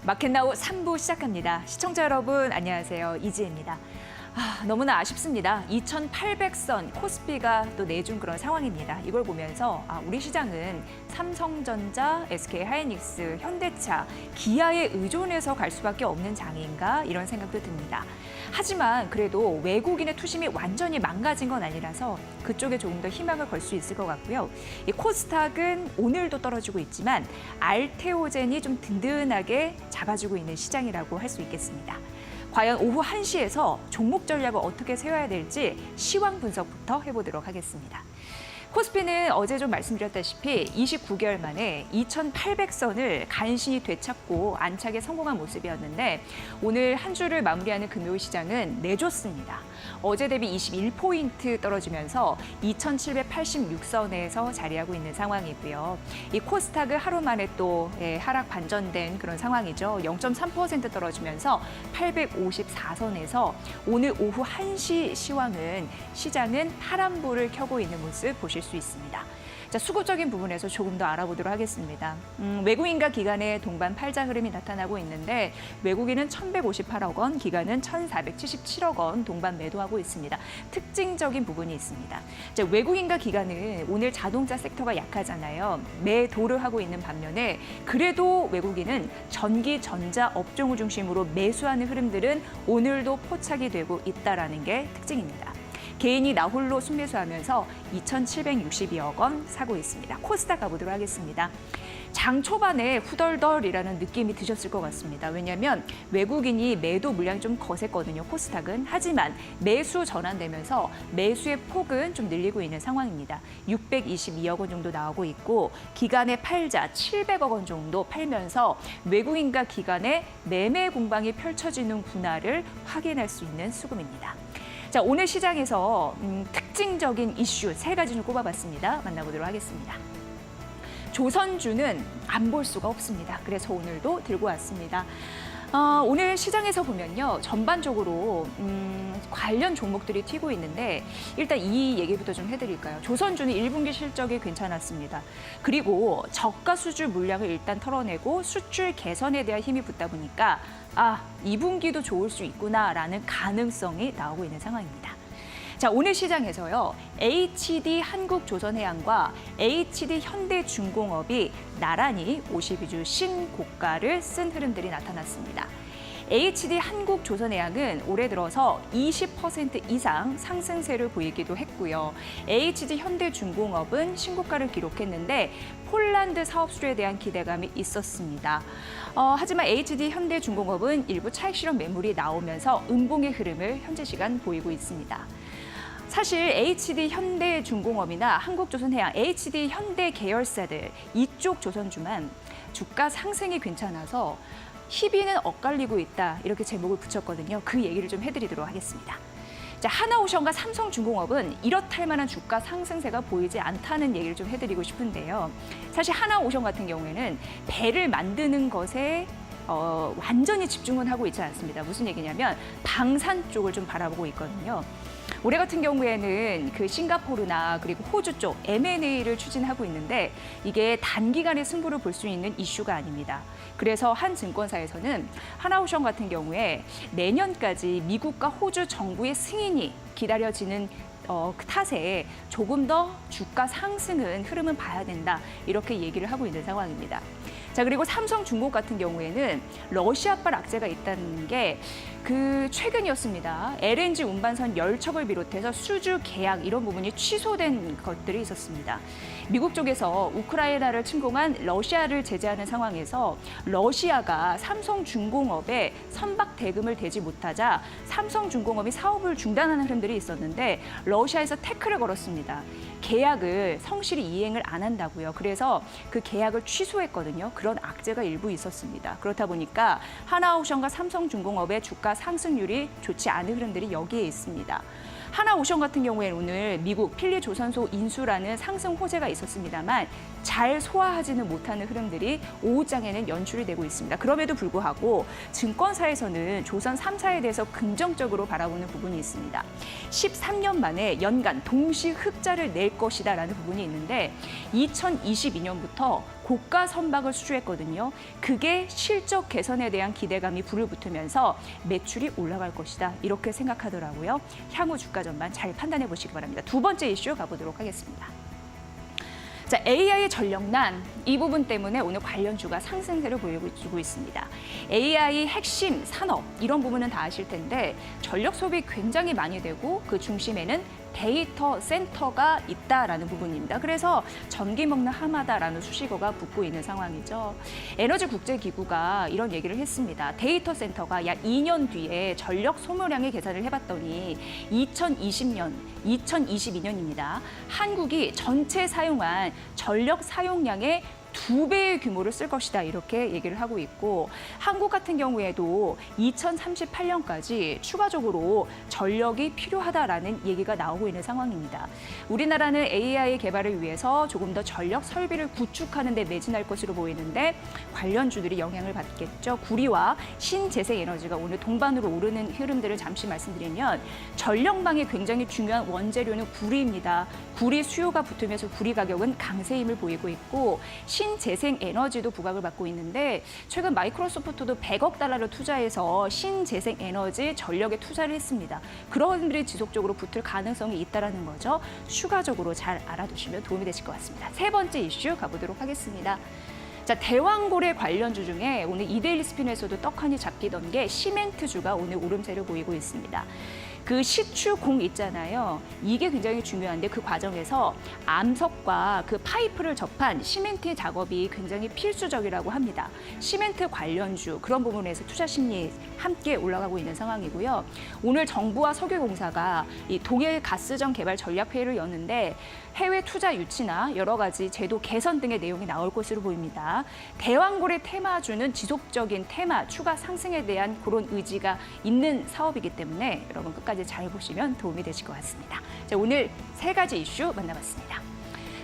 마켓나우 3부 시작합니다. 시청자 여러분 안녕하세요. 이지혜입니다. 너무나 아쉽습니다. 2,800선 코스피가 또 내준 그런 상황입니다. 이걸 보면서 우리 시장은 삼성전자, SK하이닉스, 현대차, 기아에 의존해서 갈 수밖에 없는 장인가 이런 생각도 듭니다. 하지만 그래도 외국인의 투심이 완전히 망가진 건 아니라서 그쪽에 조금 더 희망을 걸 수 있을 것 같고요. 이 코스닥은 오늘도 떨어지고 있지만 알테오젠이 좀 든든하게 잡아주고 있는 시장이라고 할 수 있겠습니다. 과연 오후 1시에서 종목 전략을 어떻게 세워야 될지 시황 분석부터 해보도록 하겠습니다. 코스피는 어제 좀 말씀드렸다시피 29개월 만에 2,800선을 간신히 되찾고 안착에 성공한 모습이었는데 오늘 한 주를 마무리하는 금요일 시장은 내줬습니다. 어제 대비 21포인트 떨어지면서 2,786선에서 자리하고 있는 상황이고요. 이 코스닥은 하루 만에 또 하락 반전된 그런 상황이죠. 0.3% 떨어지면서 854선에서 오늘 오후 1시 시황은 시장은 파란불을 켜고 있는 모습 보실 수 있습니다. 자, 수급적인 부분에서 조금 더 알아보도록 하겠습니다. 외국인과 기관의 동반 팔자 흐름이 나타나고 있는데 외국인은 1,158억 원, 기관은 1,477억 원 동반 매도하고 있습니다. 특징적인 부분이 있습니다. 자, 외국인과 기관은 오늘 자동차 섹터가 약하잖아요. 매도를 하고 있는 반면에 그래도 외국인은 전기, 전자 업종을 중심으로 매수하는 흐름들은 오늘도 포착이 되고 있다는 게 특징입니다. 개인이 나홀로 순매수하면서 2,762억 원 사고 있습니다. 코스닥 가보도록 하겠습니다. 장 초반에 후덜덜이라는 느낌이 드셨을 것 같습니다. 왜냐하면 외국인이 매도 물량이 좀 거셌거든요, 코스닥은. 하지만 매수 전환되면서 매수의 폭은 좀 늘리고 있는 상황입니다. 622억 원 정도 나오고 있고 기간의 팔자 700억 원 정도 팔면서 외국인과 기관의 매매 공방이 펼쳐지는 분할을 확인할 수 있는 수급입니다. 자, 오늘 시장에서 특징적인 이슈 3가지 좀 꼽아봤습니다. 만나보도록 하겠습니다. 조선주는 안 볼 수가 없습니다. 그래서 오늘도 들고 왔습니다. 오늘 시장에서 보면요. 전반적으로 관련 종목들이 튀고 있는데 일단 이 얘기부터 좀 해드릴까요? 조선주는 1분기 실적이 괜찮았습니다. 그리고 저가 수출 물량을 일단 털어내고 수출 개선에 대한 힘이 붙다 보니까 2분기도 좋을 수 있구나라는 가능성이 나오고 있는 상황입니다. 자, 오늘 시장에서요. HD 한국조선해양과 HD 현대중공업이 나란히 52주 신고가를 쓴 흐름들이 나타났습니다. HD 한국조선해양은 올해 들어서 20% 이상 상승세를 보이기도 했고요. HD 현대중공업은 신고가를 기록했는데 폴란드 사업 수주에 대한 기대감이 있었습니다. 하지만 HD 현대중공업은 일부 차익 실현 매물이 나오면서 음봉의 흐름을 현재 시간 보이고 있습니다. 사실 HD 현대중공업이나 한국조선해양, HD 현대 계열사들 이쪽 조선주만 주가 상승이 괜찮아서 희비는 엇갈리고 있다 이렇게 제목을 붙였거든요. 그 얘기를 좀 해드리도록 하겠습니다. 자, 하나오션과 삼성중공업은 이렇다 할 만한 주가 상승세가 보이지 않다는 얘기를 좀 해드리고 싶은데요. 사실 하나오션 같은 경우에는 배를 만드는 것에 완전히 집중은 하고 있지 않습니다. 무슨 얘기냐면 방산 쪽을 좀 바라보고 있거든요. 올해 같은 경우에는 그 싱가포르나 그리고 호주 쪽 M&A를 추진하고 있는데 이게 단기간에 승부를 볼 수 있는 이슈가 아닙니다. 그래서 한 증권사에서는 하나오션 같은 경우에 내년까지 미국과 호주 정부의 승인이 기다려지는 그 탓에 조금 더 주가 상승은 흐름은 봐야 된다 이렇게 얘기를 하고 있는 상황입니다. 자, 그리고 삼성중공 같은 경우에는 러시아발 악재가 있다는 게 최근이었습니다. LNG 운반선 열척을 비롯해서 수주 계약 이런 부분이 취소된 것들이 있었습니다. 미국 쪽에서 우크라이나를 침공한 러시아를 제재하는 상황에서 러시아가 삼성중공업에 선박 대금을 대지 못하자 삼성중공업이 사업을 중단하는 흐름들이 있었는데 러시아에서 태클을 걸었습니다. 계약을 성실히 이행을 안 한다고요. 그래서 그 계약을 취소했거든요. 그런 악재가 일부 있었습니다. 그렇다 보니까 하나오션과 삼성중공업의 주가 상승률이 좋지 않은 흐름들이 여기에 있습니다. 하나오션 같은 경우에는 오늘 미국 필리조선소 인수라는 상승 호재가 있었습니다만 잘 소화하지는 못하는 흐름들이 오후장에는 연출이 되고 있습니다. 그럼에도 불구하고 증권사에서는 조선 3사에 대해서 긍정적으로 바라보는 부분이 있습니다. 13년 만에 연간 동시 흑자를 낼 것이다라는 부분이 있는데 2022년부터 고가 선박을 수주했거든요. 그게 실적 개선에 대한 기대감이 불을 붙으면서 매출이 올라갈 것이다. 이렇게 생각하더라고요. 향후 주가 전망 잘 판단해 보시기 바랍니다. 두 번째 이슈 가보도록 하겠습니다. 자, AI의 전력난 이 부분 때문에 오늘 관련주가 상승세를 보여주고 있습니다. AI 핵심 산업 이런 부분은 다 아실 텐데 전력 소비 굉장히 많이 되고 그 중심에는 데이터 센터가 있다라는 부분입니다. 그래서 전기 먹는 하마다라는 수식어가 붙고 있는 상황이죠. 에너지국제기구가 이런 얘기를 했습니다. 데이터 센터가 약 2년 뒤에 전력 소모량의 계산을 해봤더니 2020년, 2022년입니다. 한국이 전체 사용한 전력 사용량의 2배의 규모를 쓸 것이다 이렇게 얘기를 하고 있고 한국 같은 경우에도 2038년까지 추가적으로 전력이 필요하다라는 얘기가 나오고 있는 상황입니다. 우리나라는 AI 개발을 위해서 조금 더 전력 설비를 구축하는 데 매진할 것으로 보이는데 관련주들이 영향을 받겠죠. 구리와 신재생 에너지가 오늘 동반으로 오르는 흐름들을 잠시 말씀드리면 전력망에 굉장히 중요한 원재료는 구리입니다. 구리 수요가 붙으면서 구리 가격은 강세 힘을 보이고 있고 신재생 에너지도 부각을 받고 있는데 최근 마이크로소프트도 100억 달러를 투자해서 신재생 에너지 전력에 투자를 했습니다. 그런 분들이 지속적으로 붙을 가능성이 있다는 거죠. 추가적으로 잘 알아두시면 도움이 되실 것 같습니다. 세 번째 이슈 가보도록 하겠습니다. 자, 대왕고래 관련주 중에 오늘 이데일리 스핀에서도 떡하니 잡히던 게 시멘트주가 오늘 오름세를 보이고 있습니다. 그 시추공 있잖아요. 이게 굉장히 중요한데 그 과정에서 암석과 그 파이프를 접한 시멘트 작업이 굉장히 필수적이라고 합니다. 시멘트 관련주 그런 부분에서 투자 심리 함께 올라가고 있는 상황이고요. 오늘 정부와 석유공사가 이 동해 가스전 개발 전략 회의를 였는데 해외 투자 유치나 여러 가지 제도 개선 등의 내용이 나올 것으로 보입니다. 대왕고래 테마주는 지속적인 테마 추가 상승에 대한 그런 의지가 있는 사업이기 때문에 여러분 끝까지 잘 보시면 도움이 되실 것 같습니다. 자, 오늘 세 가지 이슈 만나봤습니다.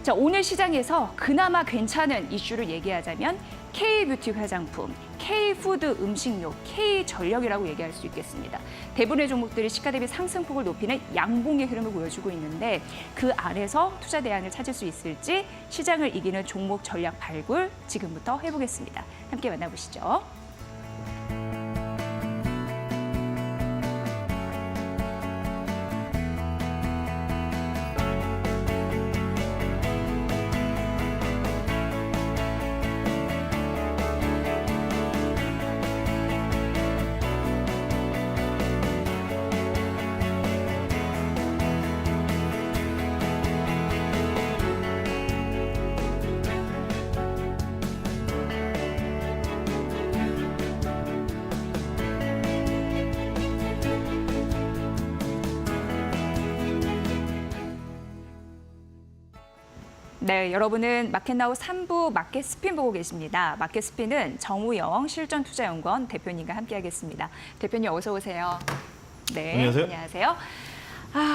자, 오늘 시장에서 그나마 괜찮은 이슈를 얘기하자면 K뷰티 화장품, K푸드 음식료, K전력이라고 얘기할 수 있겠습니다. 대부분의 종목들이 시가 대비 상승폭을 높이는 양봉의 흐름을 보여주고 있는데 그 안에서 투자 대안을 찾을 수 있을지 시장을 이기는 종목 전략 발굴 지금부터 해보겠습니다. 함께 만나보시죠. 네, 여러분은 마켓나우 3부 마켓 스핀 보고 계십니다. 마켓 스핀은 정우영 실전투자연구원 대표님과 함께하겠습니다. 대표님 어서 오세요. 네, 안녕하세요. 안녕하세요.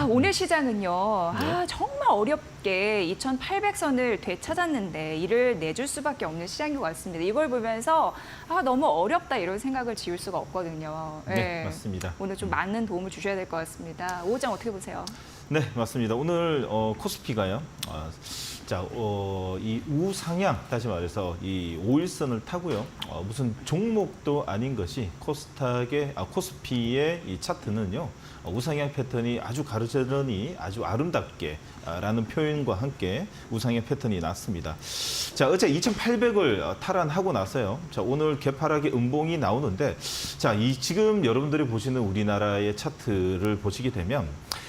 오늘 시장은요. 네. 정말 어렵게 2,800선을 되찾았는데 이를 내줄 수밖에 없는 시장인 것 같습니다. 이걸 보면서 너무 어렵다 이런 생각을 지울 수가 없거든요. 네, 맞습니다. 오늘 좀 많은 도움을 주셔야 될 것 같습니다. 오장 어떻게 보세요? 네, 맞습니다. 오늘 코스피가요. 이 우상향, 다시 말해서 이 5일선을 타고요. 무슨 종목도 아닌 것이 코스피의 이 차트는요. 우상향 패턴이 아주 가르르니 아주 아름답게 라는 표현과 함께 우상향 패턴이 났습니다. 자, 어제 2,800을 탈환하고 나서요. 자, 오늘 개파락의 음봉이 나오는데 자, 지금 여러분들이 보시는 우리나라의 차트를 보시게 되면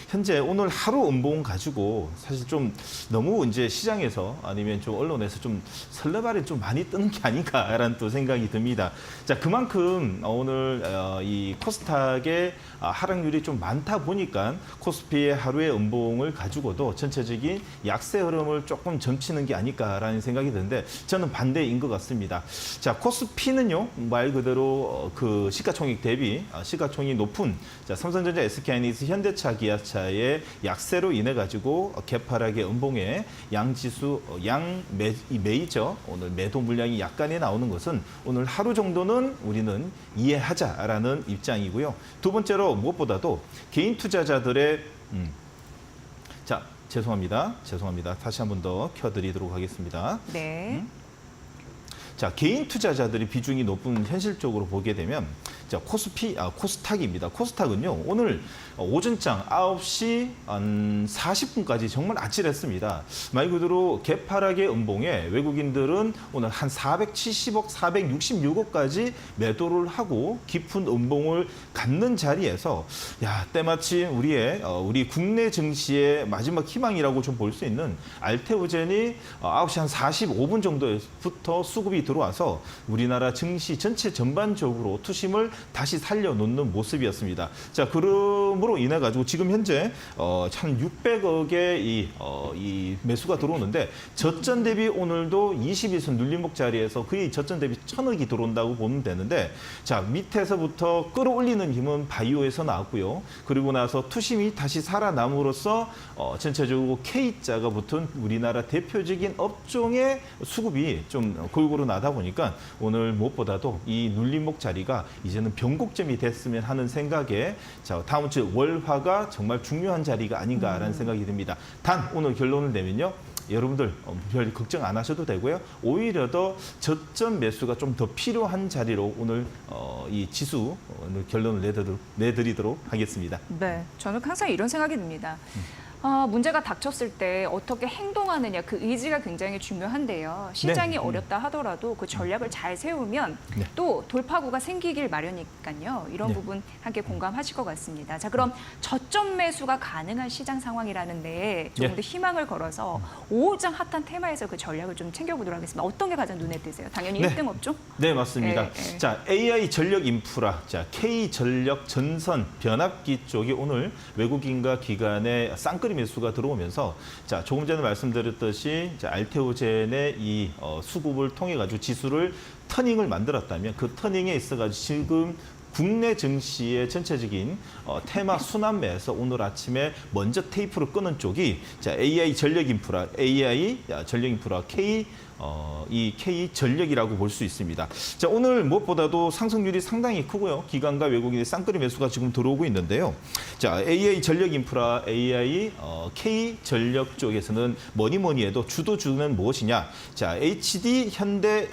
현재 오늘 하루 음봉 가지고 사실 좀 너무 이제 시장에서 아니면 좀 언론에서 좀 설레발이 좀 많이 뜨는 게 아닌가라는 또 생각이 듭니다. 자, 그만큼 오늘 이 코스닥의 하락률이 좀 많다 보니까 코스피의 하루의 음봉을 가지고도 전체적인 약세 흐름을 조금 점치는 게 아닐까라는 생각이 드는데 저는 반대인 것 같습니다. 자, 코스피는요 말 그대로 그 시가총액 대비 시가총액이 높은 자, 삼성전자, SK하이닉스, 현대차, 기아차 투자자의 약세로 인해 가지고 개파락의 음봉에 양지수 메이저 오늘 매도 물량이 약간의 나오는 것은 오늘 하루 정도는 우리는 이해하자라는 입장이고요. 두 번째로 무엇보다도 개인 투자자들의 자, 죄송합니다. 다시 한 번 더 켜드리도록 하겠습니다. 네. 자, 개인 투자자들이 비중이 높은 현실적으로 보게 되면 자, 코스닥입니다. 코스닥은요, 오늘 오전장 9시 한 40분까지 정말 아찔했습니다. 말 그대로 개파락의 음봉에 외국인들은 오늘 한 470억, 466억까지 매도를 하고 깊은 음봉을 갖는 자리에서 야, 때마침 우리 국내 증시의 마지막 희망이라고 좀 볼 수 있는 알테오젠이 9시 한 45분 정도부터 수급이 들어와서 우리나라 증시 전체 전반적으로 투심을 다시 살려놓는 모습이었습니다. 자, 그러므로 인해 가지고 지금 현재 한 600억의 이 매수가 들어오는데 저점 대비 오늘도 22선 눌림목 자리에서 거의 저점 대비 1,000억이 들어온다고 보면 되는데 자, 밑에서부터 끌어올리는 힘은 바이오에서 나왔고요. 그리고 나서 투심이 다시 살아남으로써 전체적으로 K자가 붙은 우리나라 대표적인 업종의 수급이 좀 골고루 나다 보니까 오늘 무엇보다도 이 눌림목 자리가 이제는 변곡점이 됐으면 하는 생각에 자, 다음 주 월화가 정말 중요한 자리가 아닌가라는 생각이 듭니다. 단 오늘 결론을 내면요. 여러분들 별 걱정 안 하셔도 되고요. 오히려 더 저점 매수가 좀 더 필요한 자리로 오늘 이 지수 오늘 결론을 내드리도록 하겠습니다. 네, 저는 항상 이런 생각이 듭니다. 문제가 닥쳤을 때 어떻게 행동하느냐 그 의지가 굉장히 중요한데요. 시장이 어렵다 하더라도 그 전략을 잘 세우면 네. 또 돌파구가 생기길 마련이니까요. 이런 네. 부분 함께 공감하실 것 같습니다. 자, 그럼 저점 매수가 가능한 시장 상황이라는데 조금 네. 더 희망을 걸어서 5장 핫한 테마에서 그 전략을 좀 챙겨보도록 하겠습니다. 어떤 게 가장 눈에 띄세요? 당연히 네. 1등 업종? 네, 맞습니다. 네. 자, AI 전력 인프라, 자, K 전력 전선 변압기 쪽이 오늘 외국인과 기관의 쌍끌이 매수가 들어오면서 자, 조금 전에 말씀드렸듯이 자, 알테오젠의 이 수급을 통해 가지고 지수를 터닝을 만들었다면 그 터닝에 있어 가지고 지금 국내 증시의 전체적인 테마 순환매에서 오늘 아침에 먼저 테이프를 끄는 쪽이 자, AI 전력 인프라 K 이 K 전력이라고 볼 수 있습니다. 자, 오늘 무엇보다도 상승률이 상당히 크고요. 기관과 외국인의 쌍끌이 매수가 지금 들어오고 있는데요. 자, AI 전력 인프라 K 전력 쪽에서는 뭐니 해도 주도주는 무엇이냐? 자, HD 현대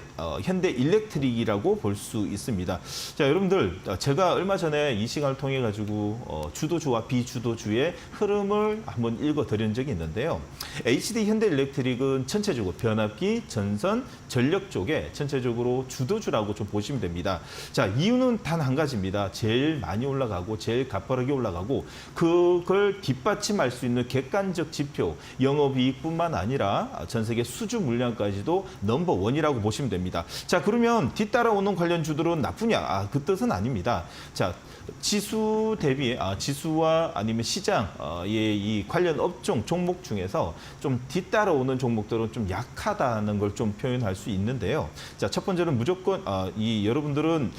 일렉트릭이라고 볼 수 있습니다. 자, 여러분들 제가 얼마 전에 이 시간을 통해 가지고 주도주와 비주도주의 흐름을 한번 읽어드린 적이 있는데요. HD 현대 일렉트릭은 전체적으로 변압기, 전선, 전력 쪽에 전체적으로 주도주라고 좀 보시면 됩니다. 자, 이유는 단 한 가지입니다. 제일 많이 올라가고 제일 가파르게 올라가고 그걸 뒷받침할 수 있는 객관적 지표, 영업이익뿐만 아니라 전 세계 수주 물량까지도 넘버원이라고 보시면 됩니다. 자, 그러면 뒤따라오는 관련주들은 나쁘냐? 그 뜻은 아닙니다. 자, 지수 대비 지수와 아니면 시장 이 관련 업종 종목 중에서 좀 뒤따라오는 종목들은 좀 약하다는 걸 좀 표현할 수 있는데요. 자, 첫 번째는 무조건 여러분들은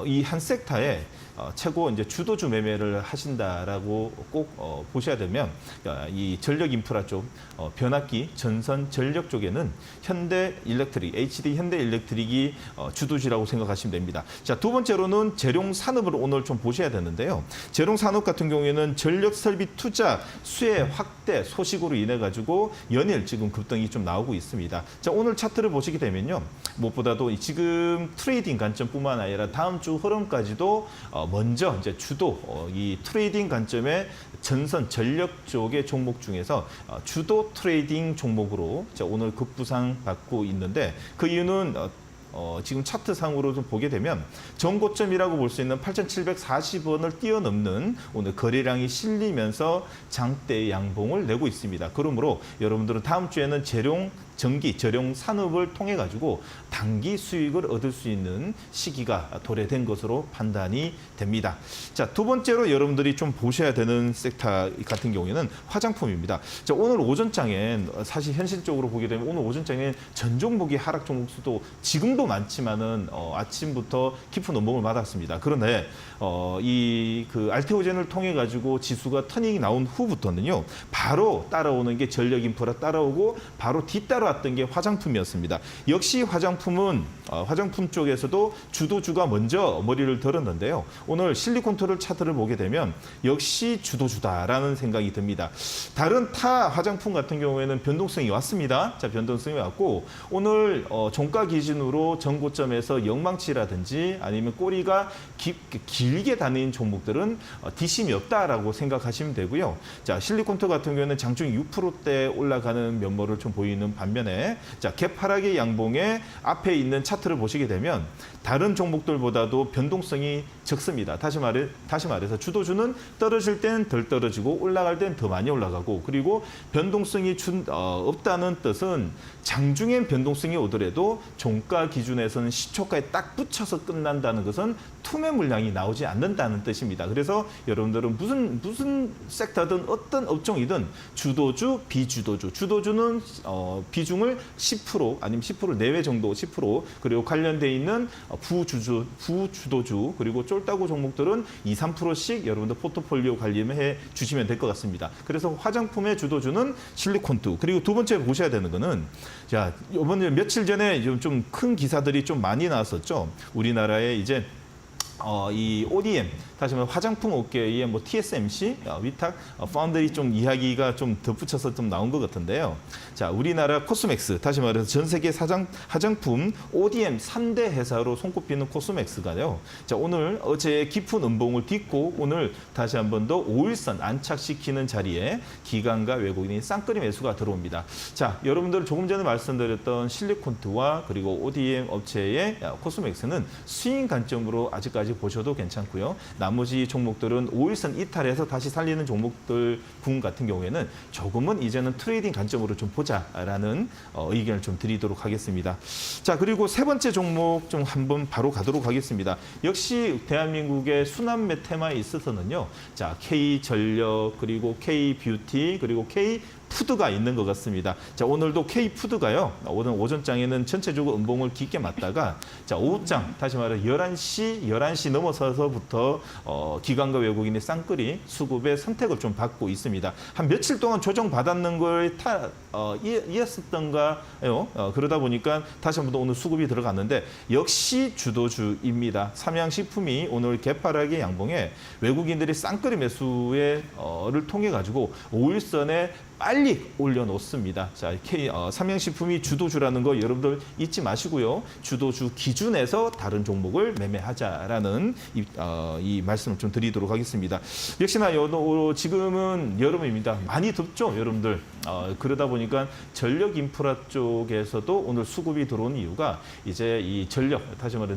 이 한 섹터에 최고 이제 주도주 매매를 하신다라고 꼭 보셔야 되면 이 전력 인프라 쪽 변압기, 전선, 전력 쪽에는 현대 일렉트릭, HD 현대 일렉트릭이 주도주라고 생각하시면 됩니다. 자, 두 번째로는 재룡 산업을 오늘 좀 보셔야 되는데요. 재룡 산업 같은 경우에는 전력 설비 투자 수혜 확대 소식으로 인해 가지고 연일 지금 급등이 좀 나오고 있습니다. 자, 오늘 차트를 보시게 되면요. 무엇보다도 지금 트레이딩 관점뿐만 아니라 다음 주 흐름까지도 먼저 이제 주도 이 트레이딩 관점의 전선 전력 쪽의 종목 중에서 주도 트레이딩 종목으로 오늘 급부상 받고 있는데 그 이유는 지금 차트상으로 좀 보게 되면 전고점이라고 볼 수 있는 8,740원을 뛰어넘는 오늘 거래량이 실리면서 장대 양봉을 내고 있습니다. 그러므로 여러분들은 다음 주에는 재룡 전기, 절용 산업을 통해 가지고 단기 수익을 얻을 수 있는 시기가 도래된 것으로 판단이 됩니다. 자, 두 번째로 여러분들이 좀 보셔야 되는 섹터 같은 경우에는 화장품입니다. 자, 오늘 오전장엔 사실 현실적으로 보게 되면 오늘 오전장엔 전 종목이 하락 종목 수도 지금도 많지만은 아침부터 깊은 음봉을 맞았습니다. 그런데 이 그 알테오젠을 통해 가지고 지수가 터닝이 나온 후부터는요, 바로 따라오는 게 전력 인프라 따라오고 바로 뒤따라왔던 게 화장품이었습니다. 역시 화장품은 화장품 쪽에서도 주도주가 먼저 머리를 들었는데요. 오늘 실리콘토를 차트를 보게 되면 역시 주도주다라는 생각이 듭니다. 다른 타 화장품 같은 경우에는 변동성이 왔습니다. 자, 변동성이 왔고 오늘 종가 기준으로 전고점에서 영망치라든지 아니면 꼬리가 길게 다닌 종목들은 뒷심이 없다라고 생각하시면 되고요. 자, 실리콘토 같은 경우에는 장중 6%대 올라가는 면모를 좀 보이는 반면에 자, 개파락의 양봉에 앞에 있는 차트를 보시게 되면 다른 종목들보다도 변동성이 적습니다. 다시 말해서 주도주는 떨어질 땐 덜 떨어지고 올라갈 땐 더 많이 올라가고 그리고 변동성이 없다는 뜻은 장중엔 변동성이 오더라도 종가 기준에서는 시초가에 딱 붙여서 끝난다는 것은 투매 물량이 나오지 않는다는 뜻입니다. 그래서 여러분들은 무슨 섹터든 어떤 업종이든 주도주, 비주도주, 주도주는 비중을 10% 아니면 10% 내외 정도 10% 그리고 관련돼 있는 부주도주 그리고 쫄따구 종목들은 2, 3%씩 여러분들 포트폴리오 관리해 주시면 될 것 같습니다. 그래서 화장품의 주도주는 실리콘투 그리고 두 번째 보셔야 되는 거는 자, 이번에 며칠 전에 좀 큰 기사들이 좀 많이 나왔었죠. 우리나라에 이제 이 ODM, 다시 말해 화장품 업계의 뭐 TSMC, 위탁, 파운드리 좀 이야기가 좀 덧붙여서 좀 나온 것 같은데요. 자, 우리나라 코스맥스, 다시 말해서 전 세계 화장품 ODM 3대 회사로 손꼽히는 코스맥스가요. 자, 오늘 어제 깊은 음봉을 딛고 오늘 다시 한 번 더 5일선 안착시키는 자리에 기관과 외국인이 쌍끌이 매수가 들어옵니다. 자, 여러분들 조금 전에 말씀드렸던 실리콘트와 그리고 ODM 업체의 코스맥스는 스윙 관점으로 아직까지 보셔도 괜찮고요. 나머지 종목들은 5일선 이탈해서 다시 살리는 종목들 군 같은 경우에는 조금은 이제는 트레이딩 관점으로 좀 보자라는 의견을 좀 드리도록 하겠습니다. 자, 그리고 세 번째 종목 좀 한번 바로 가도록 하겠습니다. 역시 대한민국의 순환매 테마에 있어서는요. 자, K전력 그리고 K뷰티 그리고 K푸드가 있는 것 같습니다. 자, 오늘도 K푸드가요. 오늘 오전장에는 전체적으로 음봉을 깊게 맞다가 자, 오후장 다시 말해 11시 넘어서서부터 기관과 외국인의 쌍끌이 수급의 선택을 좀 받고 있습니다. 한 며칠 동안 조정받았는 걸 이었었던가요? 그러다 보니까 다시 한번 오늘 수급이 들어갔는데 역시 주도주입니다. 삼양식품이 오늘 개파락의 양봉에 외국인들이 쌍끌이 매수를 통해 가지고 5일선에 빨리 올려놓습니다. 자, 삼양식품이 주도주라는 거 여러분들 잊지 마시고요. 주도주 기준에서 다른 종목을 매매하자라는 이 말씀을 좀 드리도록 하겠습니다. 역시나 지금은 여름입니다. 많이 덥죠, 여러분들. 그러다 보니까 전력 인프라 쪽에서도 오늘 수급이 들어온 이유가 이제 이 다시 말해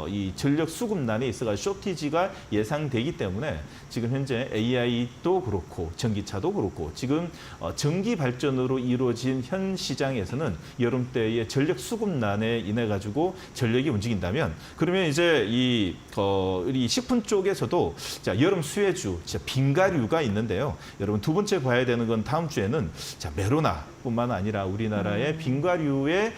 이 전력 수급난에 있어가지고 쇼티지가 예상되기 때문에 지금 현재 AI도 그렇고 전기차도 그렇고 지금 전기 발전으로 이루어진 현 시장에서는 여름 때의 전력 수급난에 인해 가지고 전력이 움직인다면 그러면 이제 우리 식품 쪽에서도 자, 여름 수혜주, 빙가류가 있는데요. 여러분 두 번째 봐야 되는 건 다음 주에는 자, 메로나뿐만 아니라 우리나라의 빙가류의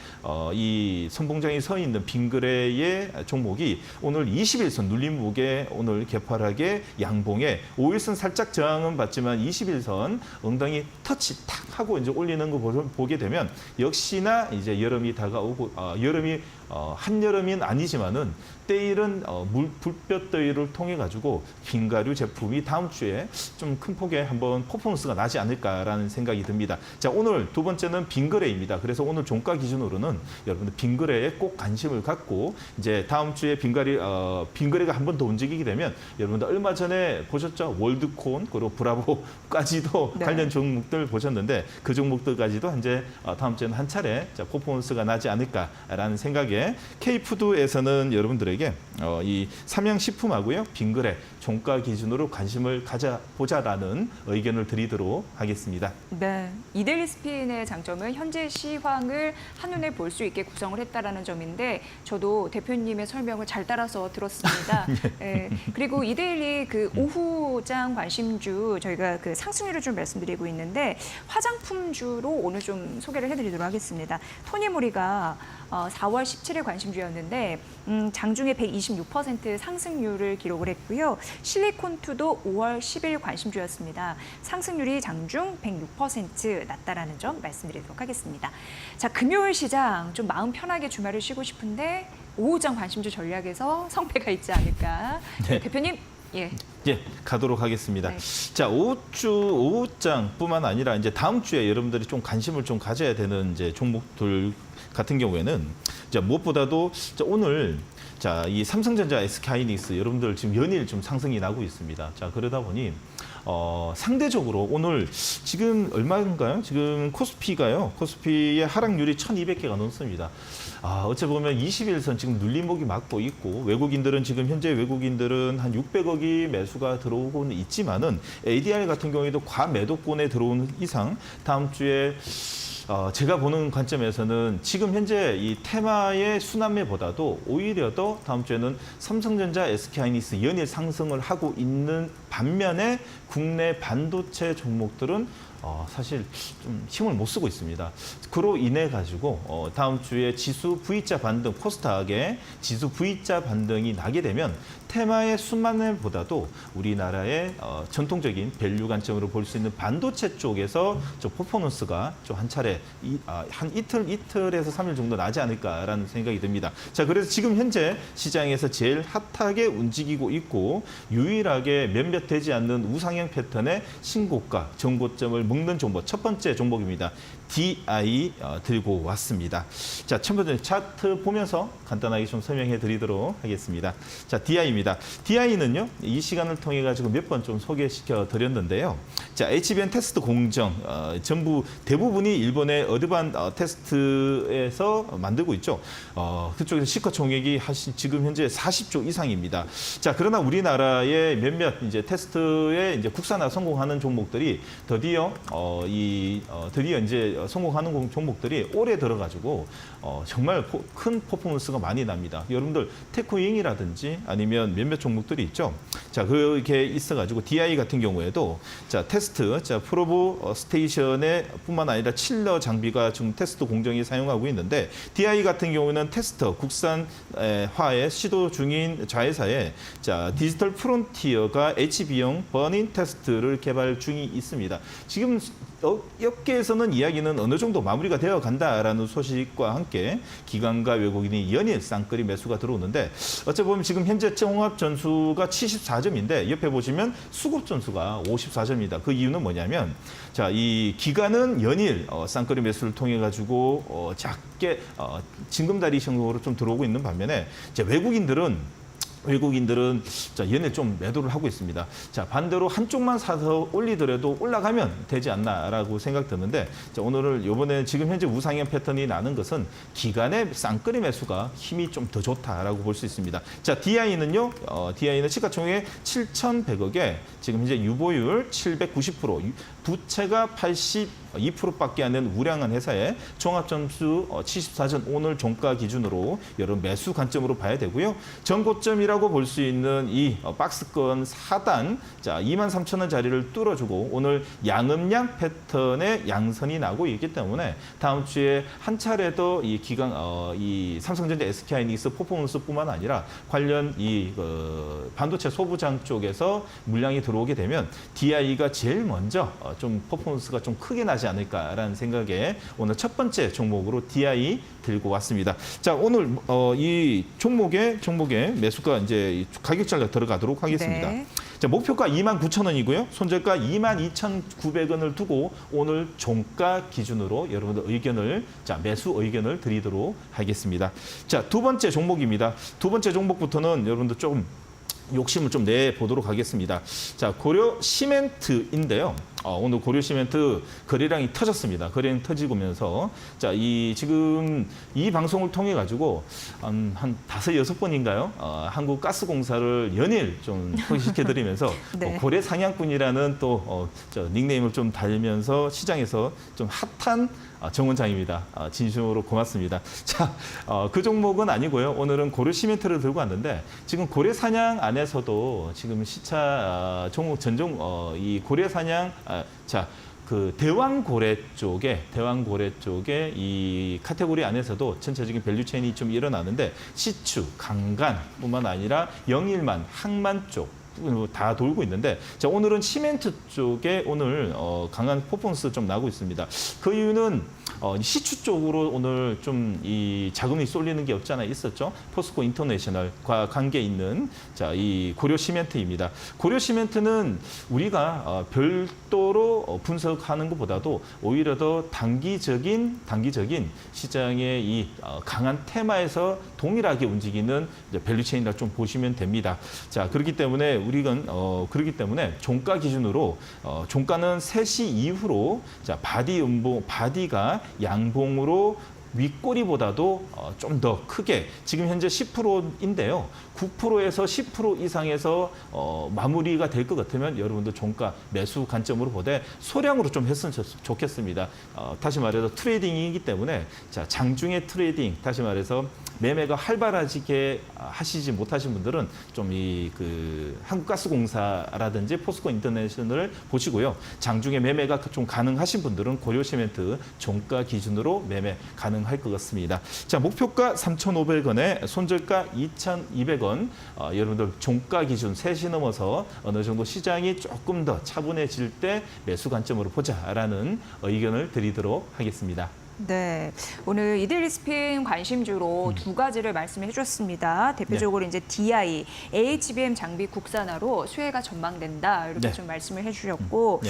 이 선봉장이 서 있는 빙그레의 종목이 오늘 21선 눌림목에 오늘 개파락의 양봉에 5일선 살짝 저항은 받지만 21선 엉덩이 터치 탁 하고 이제 올리는 거 보게 되면 역시나 이제 여름이 다가오고 여름이 한여름은 아니지만은 때일은 불볕더위를 통해 가지고 빙가류 제품이 다음 주에 좀 큰 폭의 한번 퍼포먼스가 나지 않을까라는 생각이 듭니다. 자, 오늘 두 번째는 빙그레입니다. 그래서 오늘 종가 기준으로는 여러분들 빙그레에 꼭 관심을 갖고 이제 다음 주에 빙그레가 한 번 더 움직이게 되면 여러분들 얼마 전에 보셨죠? 월드콘 그리고 브라보까지도 네. 관련 종목들 보셨는데 그 종목들까지도 이제 다음 주에는 한 차례 퍼포먼스가 나지 않을까라는 생각에 함께 K푸드에서는 여러분들에게 이 삼양식품하고요, 빙그레, 종가 기준으로 관심을 가져보자라는 의견을 드리도록 하겠습니다. 네, 이데일리 스핀의 장점은 현재 시황을 한눈에 볼 수 있게 구성을 했다라는 점인데 저도 대표님의 설명을 잘 따라서 들었습니다. 네, 그리고 이데일리 그 오후장 관심주 저희가 그 상승률을 좀 말씀드리고 있는데 화장품주로 오늘 좀 소개를 해드리도록 하겠습니다. 토니모리가 4월 17일 관심주였는데 장중에 126% 상승률을 기록을 했고요. 실리콘투도 5월 10일 관심주였습니다. 상승률이 장중 106% 낮다라는 점 말씀드리도록 하겠습니다. 자, 금요일 시장 좀 마음 편하게 주말을 쉬고 싶은데 오후장 관심주 전략에서 성패가 있지 않을까. 네. 대표님, 예. 예, 가도록 하겠습니다. 네. 자, 오후장뿐만 아니라 이제 다음 주에 여러분들이 좀 관심을 좀 가져야 되는 이제 종목들 같은 경우에는 무엇보다도 오늘 이 삼성전자, SK하이닉스 여러분들 지금 연일 좀 상승이 나고 있습니다. 자, 그러다 보니 상대적으로 오늘 지금 얼마인가요? 지금 코스피의 하락률이 1,200개가 넘습니다. 어찌 보면 21선 지금 눌림목이 막고 있고 외국인들은 지금 현재 외국인들은 한 600억이 매수가 들어오고는 있지만은 ADR 같은 경우에도 과매도권에 들어온 이상 다음 주에 제가 보는 관점에서는 지금 현재 이 테마의 순환매보다도 오히려 더 다음 주에는 삼성전자, SK하이닉스 연일 상승을 하고 있는 반면에 국내 반도체 종목들은 사실 좀 힘을 못 쓰고 있습니다. 그로 인해 가지고 다음 주에 지수 V자 반등, 코스닥의 지수 V자 반등이 나게 되면 테마의 순환매보다도 우리나라의 전통적인 밸류 관점으로 볼 수 있는 반도체 쪽에서 좀 퍼포먼스가 좀 한 차례 한 이틀에서 3일 정도 나지 않을까라는 생각이 듭니다. 자, 그래서 지금 현재 시장에서 제일 핫하게 움직이고 있고 유일하게 몇몇 되지 않는 우상향 패턴의 신고가, 전고점을 묶는 종목 첫 번째 종목입니다. DI 들고 왔습니다. 자, 첫 번째 차트 보면서 간단하게 좀 설명해 드리도록 하겠습니다. 자, DI입니다. DI는요, 이 시간을 통해 가지고 몇 번 좀 소개시켜 드렸는데요. 자, HBM 테스트 공정 전부 대부분이 일본의 어드반 테스트에서 만들고 있죠. 그쪽에서 시가총액이 지금 현재 40조 이상입니다. 자, 그러나 우리나라의 몇몇 이제 테스트에 이제 국산화 성공하는 종목들이 드디어 이제 성공하는 종목들이 올해 들어가지고 정말 큰 퍼포먼스가 많이 납니다. 여러분들 테크윙이라든지 아니면 몇몇 종목들이 있죠. 자, 그렇게 있어가지고 DI 같은 경우에도 자, 테스트, 프로브 스테이션에 뿐만 아니라 칠러 장비가 지금 테스트 공정이 사용하고 있는데 DI 같은 경우는 테스터 국산화에 시도 중인 자회사에 디지털 프론티어가 HB용 버닝 테스트를 개발 중이 있습니다. 지금 업계에서는 이야기는 어느 정도 마무리가 되어 간다라는 소식과 함께 기관과 외국인이 연일 쌍끌이 매수가 들어오는데 어찌 보면 지금 현재 종합 전수가 74점인데 옆에 보시면 수급 전수가 54점입니다. 그 이유는 뭐냐면 이 기관은 연일 쌍끌이 매수를 통해 가지고 작게 징검다리 형식으로 좀 들어오고 있는 반면에 외국인들은 연일 좀 매도를 하고 있습니다. 자, 반대로 한쪽만 사서 올리더라도 올라가면 되지 않나라고 생각 드는데 오늘은 이번에 지금 현재 우상향 패턴이 나는 것은 기간의 쌍끌이 매수가 힘이 좀 더 좋다라고 볼 수 있습니다. 자, DI는요, DI는 시가총액 7,100억에 지금 현재 유보율 790%, 부채가 82%밖에 안 되는 우량한 회사에 종합점수 74전 오늘 종가 기준으로 여러분 매수 관점으로 봐야 되고요. 전고점이라고 볼 수 있는 이 박스권 4단 23,000원 자리를 뚫어주고 오늘 양음양 패턴의 양선이 나고 있기 때문에 다음 주에 한 차례 더 이 삼성전자, SK하이닉스 퍼포먼스뿐만 아니라 관련 반도체 소부장 쪽에서 물량이 들어오게 되면 DI가 제일 먼저 좀 퍼포먼스가 좀 크게 나지 않을까라는 생각에 오늘 첫 번째 종목으로 DI 들고 왔습니다. 자, 오늘 이 종목의 매수가 이제 가격 전략 들어가도록 하겠습니다. 네. 자, 목표가 29,000원이고요. 손절가 22,900원을 두고 오늘 종가 기준으로 여러분들 매수 의견을 드리도록 하겠습니다. 자, 두 번째 종목입니다. 두 번째 종목부터는 여러분들 조금 욕심을 좀 내보도록 하겠습니다. 자, 고려 시멘트인데요. 오늘 고려시멘트 거래량이 터졌습니다. 거래량 터지면서 자, 지금 이 방송을 통해 가지고 한 5-6번인가요? 한국가스공사를 연일 좀 소개시켜 드리면서 네. 고래 상향꾼이라는 또 닉네임을 좀 달면서 시장에서 좀 핫한 정 원장입니다. 진심으로 고맙습니다. 자, 그 종목은 아니고요. 오늘은 고려시멘트를 들고 왔는데 지금 고래사냥 안에서도 지금 시차 종목 전종 이 고래사냥 그 대왕고래 쪽에 이 카테고리 안에서도 전체적인 밸류체인이 좀 일어나는데 시추, 강간뿐만 아니라 영일만, 항만 쪽 다 돌고 있는데 자, 오늘은 시멘트 쪽에 오늘 강한 퍼포먼스 좀 나고 있습니다. 그 이유는 시추 쪽으로 오늘 좀 이 자금이 쏠리는 게 없지 않아 있었죠. 포스코 인터내셔널과 관계 있는 이 고려 시멘트입니다. 고려 시멘트는 우리가 별도로 분석하는 것보다도 오히려 더 단기적인 시장의 이 강한 테마에서 동일하게 움직이는 밸류체인이라 좀 보시면 됩니다. 자, 그렇기 때문에 그렇기 때문에 종가 기준으로 종가는 3시 이후로 바디가 양봉으로 윗꼬리보다도 좀 더 크게 지금 현재 10%인데요. 9%에서 10% 이상에서 마무리가 될 것 같으면 여러분들 종가 매수 관점으로 보되 소량으로 좀 했으면 좋겠습니다. 다시 말해서 트레이딩이기 때문에 장중에 트레이딩, 다시 말해서 매매가 활발하게 하시지 못하신 분들은 좀 한국가스공사라든지 포스코 인터내셔널을 보시고요. 장중에 매매가 좀 가능하신 분들은 고려시멘트 종가 기준으로 매매 가능할 것 같습니다. 자, 목표가 3,500원에 손절가 2,200원. 여러분들 종가 기준 3시 넘어서 어느 정도 시장이 조금 더 차분해질 때 매수 관점으로 보자라는 의견을 드리도록 하겠습니다. 네, 오늘 이데일리 스핀 관심주로 두 가지를 말씀해 주셨습니다. 대표적으로 이제 DI, HBM 장비 국산화로 수혜가 전망된다 이렇게 좀 말씀을 해주셨고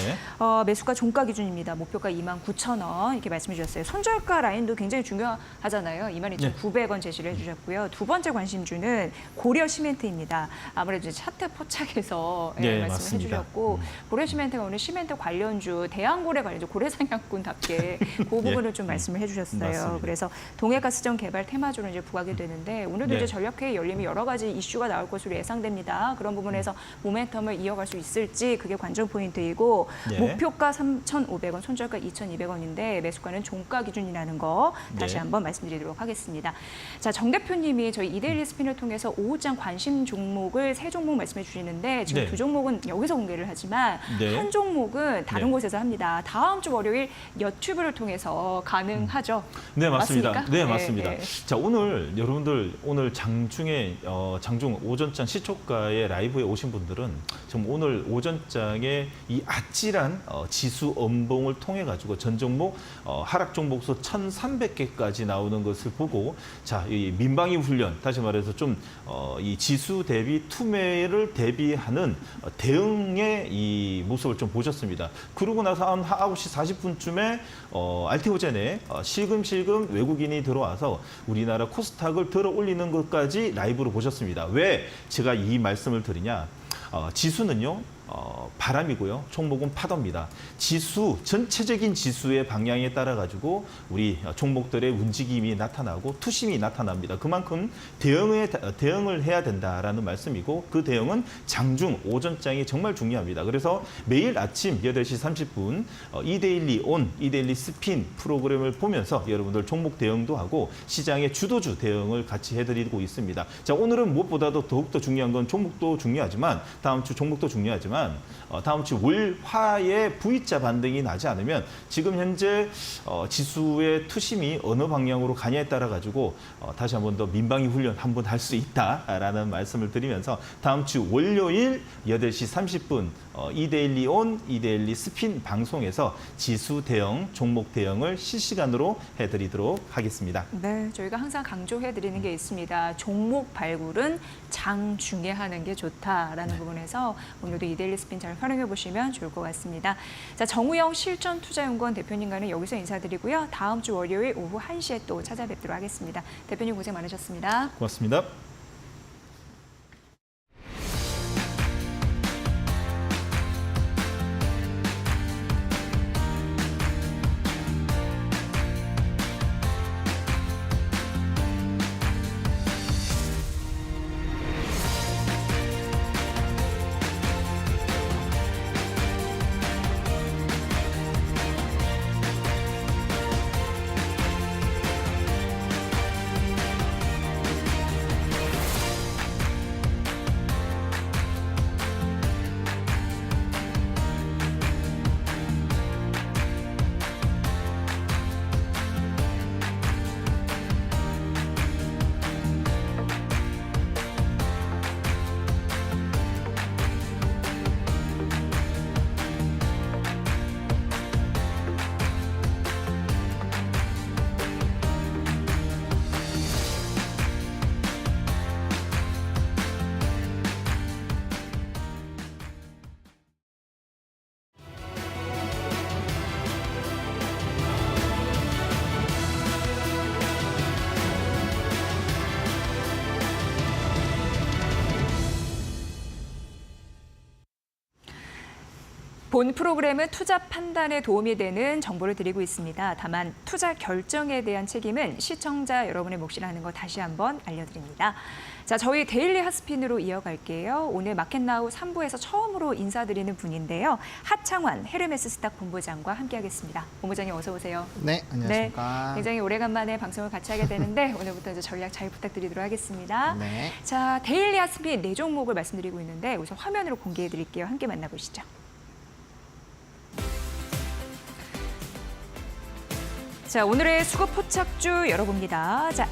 매수가 종가 기준입니다. 목표가 29,000원 이렇게 말씀해 주셨어요. 손절가 라인도 굉장히 중요하잖아요. 22,900원 제시를 해주셨고요. 두 번째 관심주는 고려 시멘트입니다. 아무래도 이제 차트 포착해서 말씀을 해주셨고 고려 시멘트가 오늘 시멘트 관련주, 대왕고래 관련주, 고래상향꾼답게 그 부분을 좀 말씀을 해주셨어요. 맞습니다. 그래서 동해가스전 개발 테마주로 이제 부각이 되는데 오늘도 이제 전력회의 열리면 여러 가지 이슈가 나올 것으로 예상됩니다. 그런 부분에서 모멘텀을 이어갈 수 있을지 그게 관전 포인트이고 목표가 3,500원, 손절가 2,200원인데 매수가는 종가 기준이라는 거 다시 한번 말씀드리도록 하겠습니다. 자, 정 대표님이 저희 이데일리 스핀을 통해서 오후장 관심 종목을 3종목 말씀해 주시는데 지금 2종목은 여기서 공개를 하지만 한 종목은 다른 곳에서 합니다. 다음 주 월요일 유튜브를 통해서 가능하죠? 네, 맞습니다. 맞습니까? 네, 맞습니다. 자, 오늘 여러분들 오늘 장중 오전장 시초가의 라이브에 오신 분들은 지금 오늘 오전장에 이 아찔한 지수 음봉을 통해 가지고 전 종목 하락 종목수 1,300개까지 나오는 것을 보고 자, 이 민방위 훈련 다시 말해서 좀 이 지수 대비 투매를 대비하는 대응의 이 모습을 좀 보셨습니다. 그러고 나서 한 9시 40분쯤에 알테오젠에 실금실금 외국인이 들어와서 우리나라 코스닥을 들어 올리는 것까지 라이브로 보셨습니다. 왜 제가 이 말씀을 드리냐? 지수는요. 바람이고요. 종목은 파도입니다. 지수, 전체적인 지수의 방향에 따라 가지고 우리 종목들의 움직임이 나타나고 투심이 나타납니다. 그만큼 대응을 해야 된다라는 말씀이고 그 대응은 장중 오전장이 정말 중요합니다. 그래서 매일 아침 8시 30분 이데일리 온, 이데일리 스핀 프로그램을 보면서 여러분들 종목 대응도 하고 시장의 주도주 대응을 같이 해드리고 있습니다. 자, 오늘은 무엇보다도 더욱더 중요한 건 종목도 중요하지만 다음 주 종목도 중요하지만 다음 주 월화의 V자 반등이 나지 않으면 지금 현재 지수의 투심이 어느 방향으로 가냐에 따라 가지고 다시 한번 더 민방위 훈련 한번 할 수 있다라는 말씀을 드리면서 다음 주 월요일 8시 30분 이데일리 온, 이데일리 스핀 방송에서 지수 대응, 종목 대응을 실시간으로 해드리도록 하겠습니다. 네, 저희가 항상 강조해드리는 게 있습니다. 종목 발굴은 장중에 하는 게 좋다라는 부분에서 오늘도 이데일리 스핀 잘 활용해 보시면 좋을 것 같습니다. 자, 정우영 실전투자연구원 대표님과는 여기서 인사드리고요. 다음 주 월요일 오후 1시에 또 찾아뵙도록 하겠습니다. 대표님 고생 많으셨습니다. 고맙습니다. 본 프로그램은 투자 판단에 도움이 되는 정보를 드리고 있습니다. 다만 투자 결정에 대한 책임은 시청자 여러분의 몫이라는 거 다시 한번 알려드립니다. 자, 저희 데일리 핫스핀으로 이어갈게요. 오늘 마켓나우 3부에서 처음으로 인사드리는 분인데요. 하창환 헤르메스 스탁 본부장과 함께하겠습니다. 본부장님 어서 오세요. 네, 안녕하십니까. 네, 굉장히 오래간만에 방송을 같이 하게 되는데 오늘부터 이제 전략 잘 부탁드리도록 하겠습니다. 네. 자, 데일리 핫스핀 4종목을 말씀드리고 있는데 우선 화면으로 공개해 드릴게요. 함께 만나보시죠. 자, 오늘의 수급 포착주 열어봅니다. 자,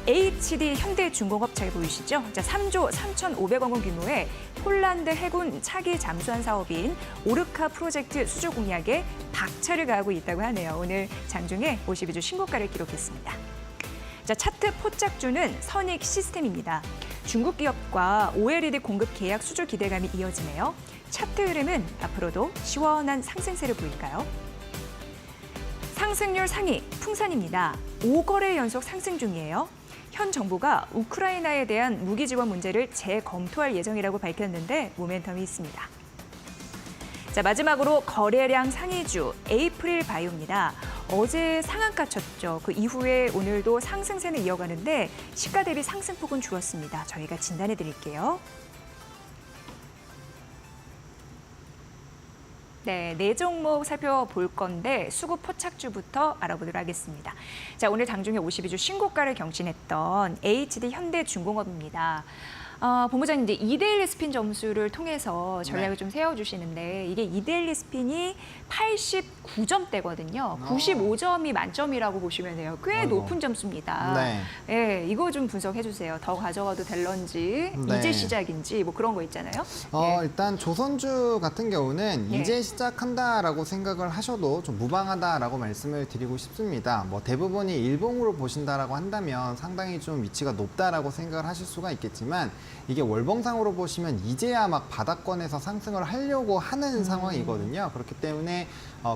HD 현대중공업 잘 보이시죠? 자, 3조 3,500억 원 규모의 폴란드 해군 차기 잠수함 사업인 오르카 프로젝트 수주 공약에 박차를 가하고 있다고 하네요. 오늘 장중에 52주 신고가를 기록했습니다. 자, 차트 포착주는 선익 시스템입니다. 중국 기업과 OLED 공급 계약 수주 기대감이 이어지네요. 차트 흐름은 앞으로도 시원한 상승세를 보일까요? 상승률 상위 풍산입니다. 5거래 연속 상승 중이에요. 현 정부가 우크라이나에 대한 무기 지원 문제를 재검토할 예정이라고 밝혔는데 모멘텀이 있습니다. 자, 마지막으로 거래량 상위주 에이프릴 바이오입니다. 어제 상한가 쳤죠. 그 이후에 오늘도 상승세는 이어가는데 시가 대비 상승폭은 줄었습니다. 저희가 진단해 드릴게요. 네, 4종목 살펴볼 건데 수급 포착주부터 알아보도록 하겠습니다. 자, 오늘 장중에 52주 신고가를 경신했던 HD 현대중공업입니다. 본부장님, 이제 2대1 스핀 점수를 통해서 전략을 좀 세워주시는데 이게 2대1 스핀이 89점대거든요. 95점이 만점이라고 보시면 돼요. 꽤 아이고. 높은 점수입니다. 네. 예, 이거 좀 분석해 주세요. 더 가져가도 될런지, 네. 이제 시작인지 뭐 그런 거 있잖아요. 예. 일단 조선주 같은 경우는 예. 이제 시작한다라고 생각을 하셔도 좀 무방하다라고 말씀을 드리고 싶습니다. 뭐 대부분이 일봉으로 보신다라고 한다면 상당히 좀 위치가 높다라고 생각을 하실 수가 있겠지만 이게 월봉상으로 보시면 이제야 막 바닥권에서 상승을 하려고 하는 상황이거든요. 그렇기 때문에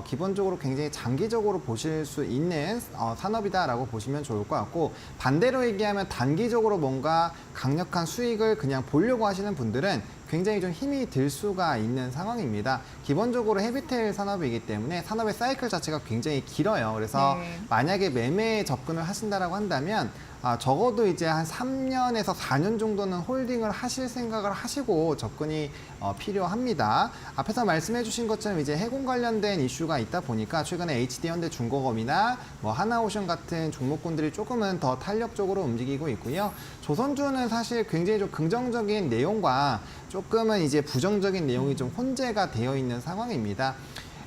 기본적으로 굉장히 장기적으로 보실 수 있는 산업이다라고 보시면 좋을 것 같고, 반대로 얘기하면 단기적으로 뭔가 강력한 수익을 그냥 보려고 하시는 분들은 굉장히 좀 힘이 들 수가 있는 상황입니다. 기본적으로 헤비테일 산업이기 때문에 산업의 사이클 자체가 굉장히 길어요. 그래서 네. 만약에 매매에 접근을 하신다라고 한다면 적어도 이제 한 3년에서 4년 정도는 홀딩을 하실 생각을 하시고 접근이 필요합니다. 앞에서 말씀해 주신 것처럼 이제 해군 관련된 이슈가 있다 보니까 최근에 HD현대중공업이나 뭐 하나오션 같은 종목군들이 조금은 더 탄력적으로 움직이고 있고요. 조선주는 사실 굉장히 좀 긍정적인 내용과 조금은 이제 부정적인 내용이 좀 혼재가 되어 있는 상황입니다.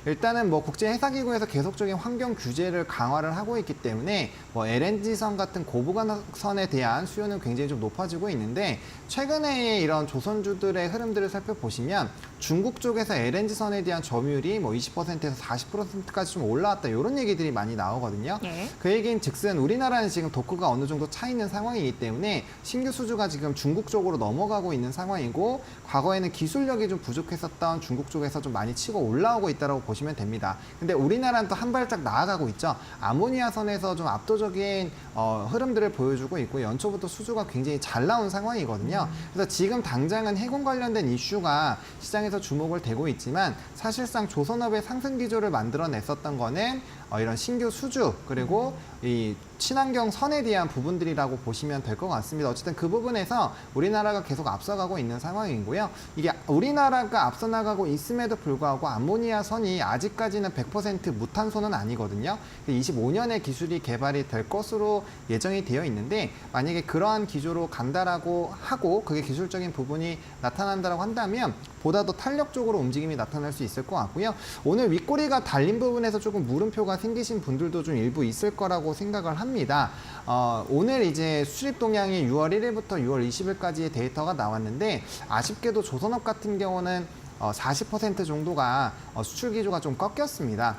일단은 뭐 국제해사기구에서 계속적인 환경 규제를 강화를 하고 있기 때문에 뭐 LNG선 같은 고부가선에 대한 수요는 굉장히 좀 높아지고 있는데, 최근에 이런 조선주들의 흐름들을 살펴보시면 중국 쪽에서 LNG선에 대한 점유율이 뭐 20%에서 40%까지 좀 올라왔다, 이런 얘기들이 많이 나오거든요. 예. 그 얘기는 즉슨 우리나라는 지금 도크가 어느 정도 차 있는 상황이기 때문에 신규 수주가 지금 중국 쪽으로 넘어가고 있는 상황이고, 과거에는 기술력이 좀 부족했었던 중국 쪽에서 좀 많이 치고 올라오고 있다고 보시면 됩니다. 근데 우리나라는 또 한 발짝 나아가고 있죠. 아모니아선에서 좀 압도적인 흐름들을 보여주고 있고, 연초부터 수주가 굉장히 잘 나온 상황이거든요. 그래서 지금 당장은 해군 관련된 이슈가 시장에서 주목을 되고 있지만, 사실상 조선업의 상승 기조를 만들어냈었던 거는 이런 신규 수주, 그리고 이 친환경 선에 대한 부분들이라고 보시면 될 것 같습니다. 어쨌든 그 부분에서 우리나라가 계속 앞서가고 있는 상황이고요. 이게 우리나라가 앞서 나가고 있음에도 불구하고 암모니아 선이 아직까지는 100% 무탄소는 아니거든요. 25년에 기술이 개발이 될 것으로 예정이 되어 있는데, 만약에 그러한 기조로 간다라고 하고 그게 기술적인 부분이 나타난다라고 한다면 보다 더 탄력적으로 움직임이 나타날 수 있을 것 같고요. 오늘 윗꼬리가 달린 부분에서 조금 물음표가 생기신 분들도 좀 일부 있을 거라고 생각을 합니다. 오늘 이제 수립 동향이 6월 1일부터 6월 20일까지의 데이터가 나왔는데, 아쉽게도 조선업 같은 경우는 40% 정도가 수출 기조가 좀 꺾였습니다.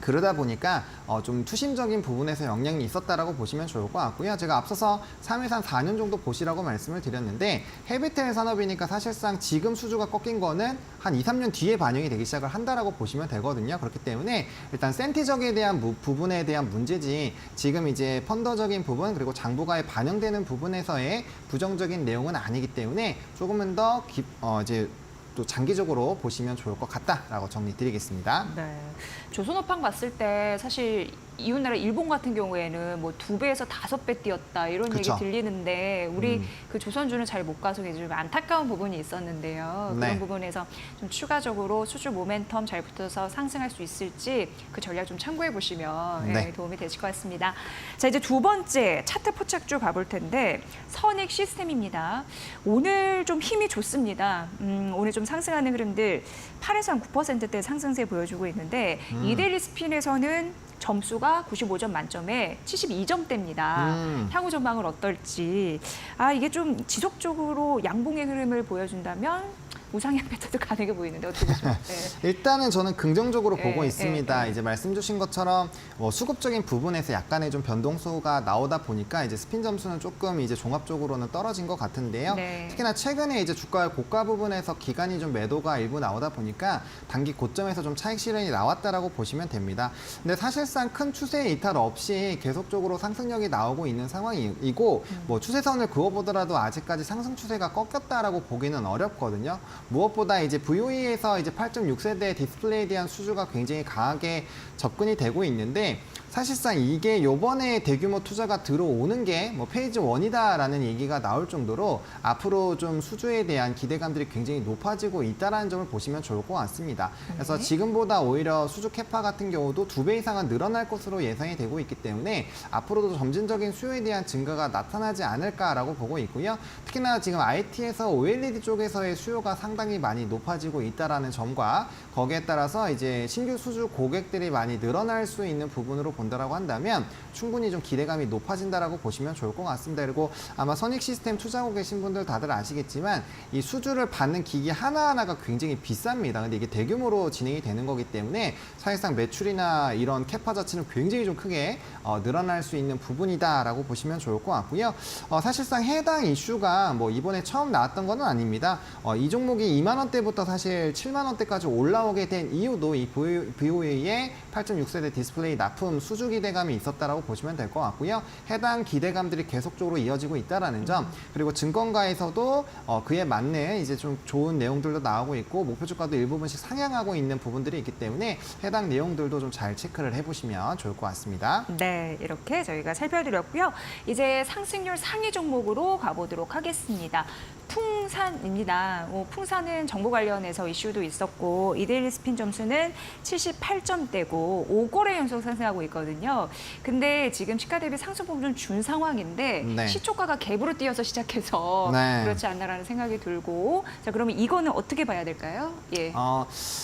그러다 보니까 좀 투심적인 부분에서 영향이 있었다라고 보시면 좋을 것 같고요. 제가 앞서서 3에서 4년 정도 보시라고 말씀을 드렸는데, 헤비테일 산업이니까 사실상 지금 수주가 꺾인 거는 한 2, 3년 뒤에 반영이 되기 시작을 한다라고 보시면 되거든요. 그렇기 때문에 일단 센티적에 대한 부분에 대한 문제지, 지금 이제 펀더적인 부분 그리고 장부가에 반영되는 부분에서의 부정적인 내용은 아니기 때문에 조금은 더 이제 또 장기적으로 보시면 좋을 것 같다라고 정리드리겠습니다. 네. 조선업황 봤을 때 사실 이웃나라 일본 같은 경우에는 뭐 2배에서 5배 뛰었다 이런 그쵸. 얘기 들리는데 우리 그 조선주는 잘 못 가서 굉장히 좀 안타까운 부분이 있었는데요. 네. 그런 부분에서 좀 추가적으로 수주 모멘텀 잘 붙어서 상승할 수 있을지 그 전략 좀 참고해 보시면 네. 도움이 되실 것 같습니다. 자, 이제 두 번째 차트 포착주 가볼 텐데 선익 시스템입니다. 오늘 좀 힘이 좋습니다. 오늘 좀 상승하는 흐름들 8에서 한 9%대 상승세 보여주고 있는데 이데일리 스핀에서는 점수가 95점 만점에 72점대입니다. 향후 전망은 어떨지. 이게 좀 지속적으로 양봉의 흐름을 보여준다면 우상향 패턴도 가능해 보이는데 어떻게 보십니까? 네. 일단은 저는 긍정적으로 예, 보고 예, 있습니다. 예. 이제 말씀 주신 것처럼 뭐 수급적인 부분에서 약간의 좀 변동수가 나오다 보니까 이제 스핀 점수는 조금 이제 종합적으로는 떨어진 것 같은데요. 네. 특히나 최근에 이제 주가의 고가 부분에서 기간이 좀 매도가 일부 나오다 보니까 단기 고점에서 좀 차익 실현이 나왔다라고 보시면 됩니다. 근데 사실상 큰 추세 이탈 없이 계속적으로 상승력이 나오고 있는 상황이고 뭐 추세선을 그어보더라도 아직까지 상승 추세가 꺾였다라고 보기는 어렵거든요. 무엇보다 이제 VOE에서 이제 8.6세대 디스플레이에 대한 수주가 굉장히 강하게 접근이 되고 있는데 사실상 이게 요번에 대규모 투자가 들어오는 게 뭐 페이지 1이다라는 얘기가 나올 정도로 앞으로 좀 수주에 대한 기대감들이 굉장히 높아지고 있다는 점을 보시면 좋을 것 같습니다. 그래서 네. 지금보다 오히려 수주 캐파 같은 경우도 2배 이상은 늘어날 것으로 예상이 되고 있기 때문에 앞으로도 점진적인 수요에 대한 증가가 나타나지 않을까라고 보고 있고요. 특히나 지금 IT에서 OLED 쪽에서의 수요가 상당히 많이 높아지고 있다라는 점과 거기에 따라서 이제 신규 수주 고객들이 많이 늘어날 수 있는 부분으로 본다라고 한다면 충분히 좀 기대감이 높아진다라고 보시면 좋을 것 같습니다. 그리고 아마 선익 시스템 투자하고 계신 분들 다들 아시겠지만 이 수주를 받는 기기 하나하나가 굉장히 비쌉니다. 근데 이게 대규모로 진행이 되는 거기 때문에 사실상 매출이나 이런 캐파 자체는 굉장히 좀 크게 늘어날 수 있는 부분이다라고 보시면 좋을 것 같고요. 사실상 해당 이슈가 뭐 이번에 처음 나왔던 건 아닙니다. 이 종목이 2만 원대부터 사실 7만 원대까지 올라오게 된 이유도 이 BOE의 8.6세대 디스플레이 납품 수주 기대감이 있었다라고 보시면 될 것 같고요. 해당 기대감들이 계속적으로 이어지고 있다라는 점, 그리고 증권가에서도 그에 맞는 이제 좀 좋은 내용들도 나오고 있고 목표 주가도 일부분씩 상향하고 있는 부분들이 있기 때문에 해당 내용들도 좀 잘 체크를 해보시면 좋을 것 같습니다. 네, 이렇게 저희가 살펴드렸고요. 이제 상승률 상위 종목으로 가보도록 하겠습니다. 풍산입니다. 풍산은 정보 관련해서 이슈도 있었고 이데일리 스핀 점수는 78점대고 5거래 연속 상승하고 있거든요. 근데 지금 시가 대비 상승폭 좀 준 상황인데 네. 시초가가 갭으로 뛰어서 시작해서 네. 그렇지 않나라는 생각이 들고 자 그러면 이거는 어떻게 봐야 될까요? 예.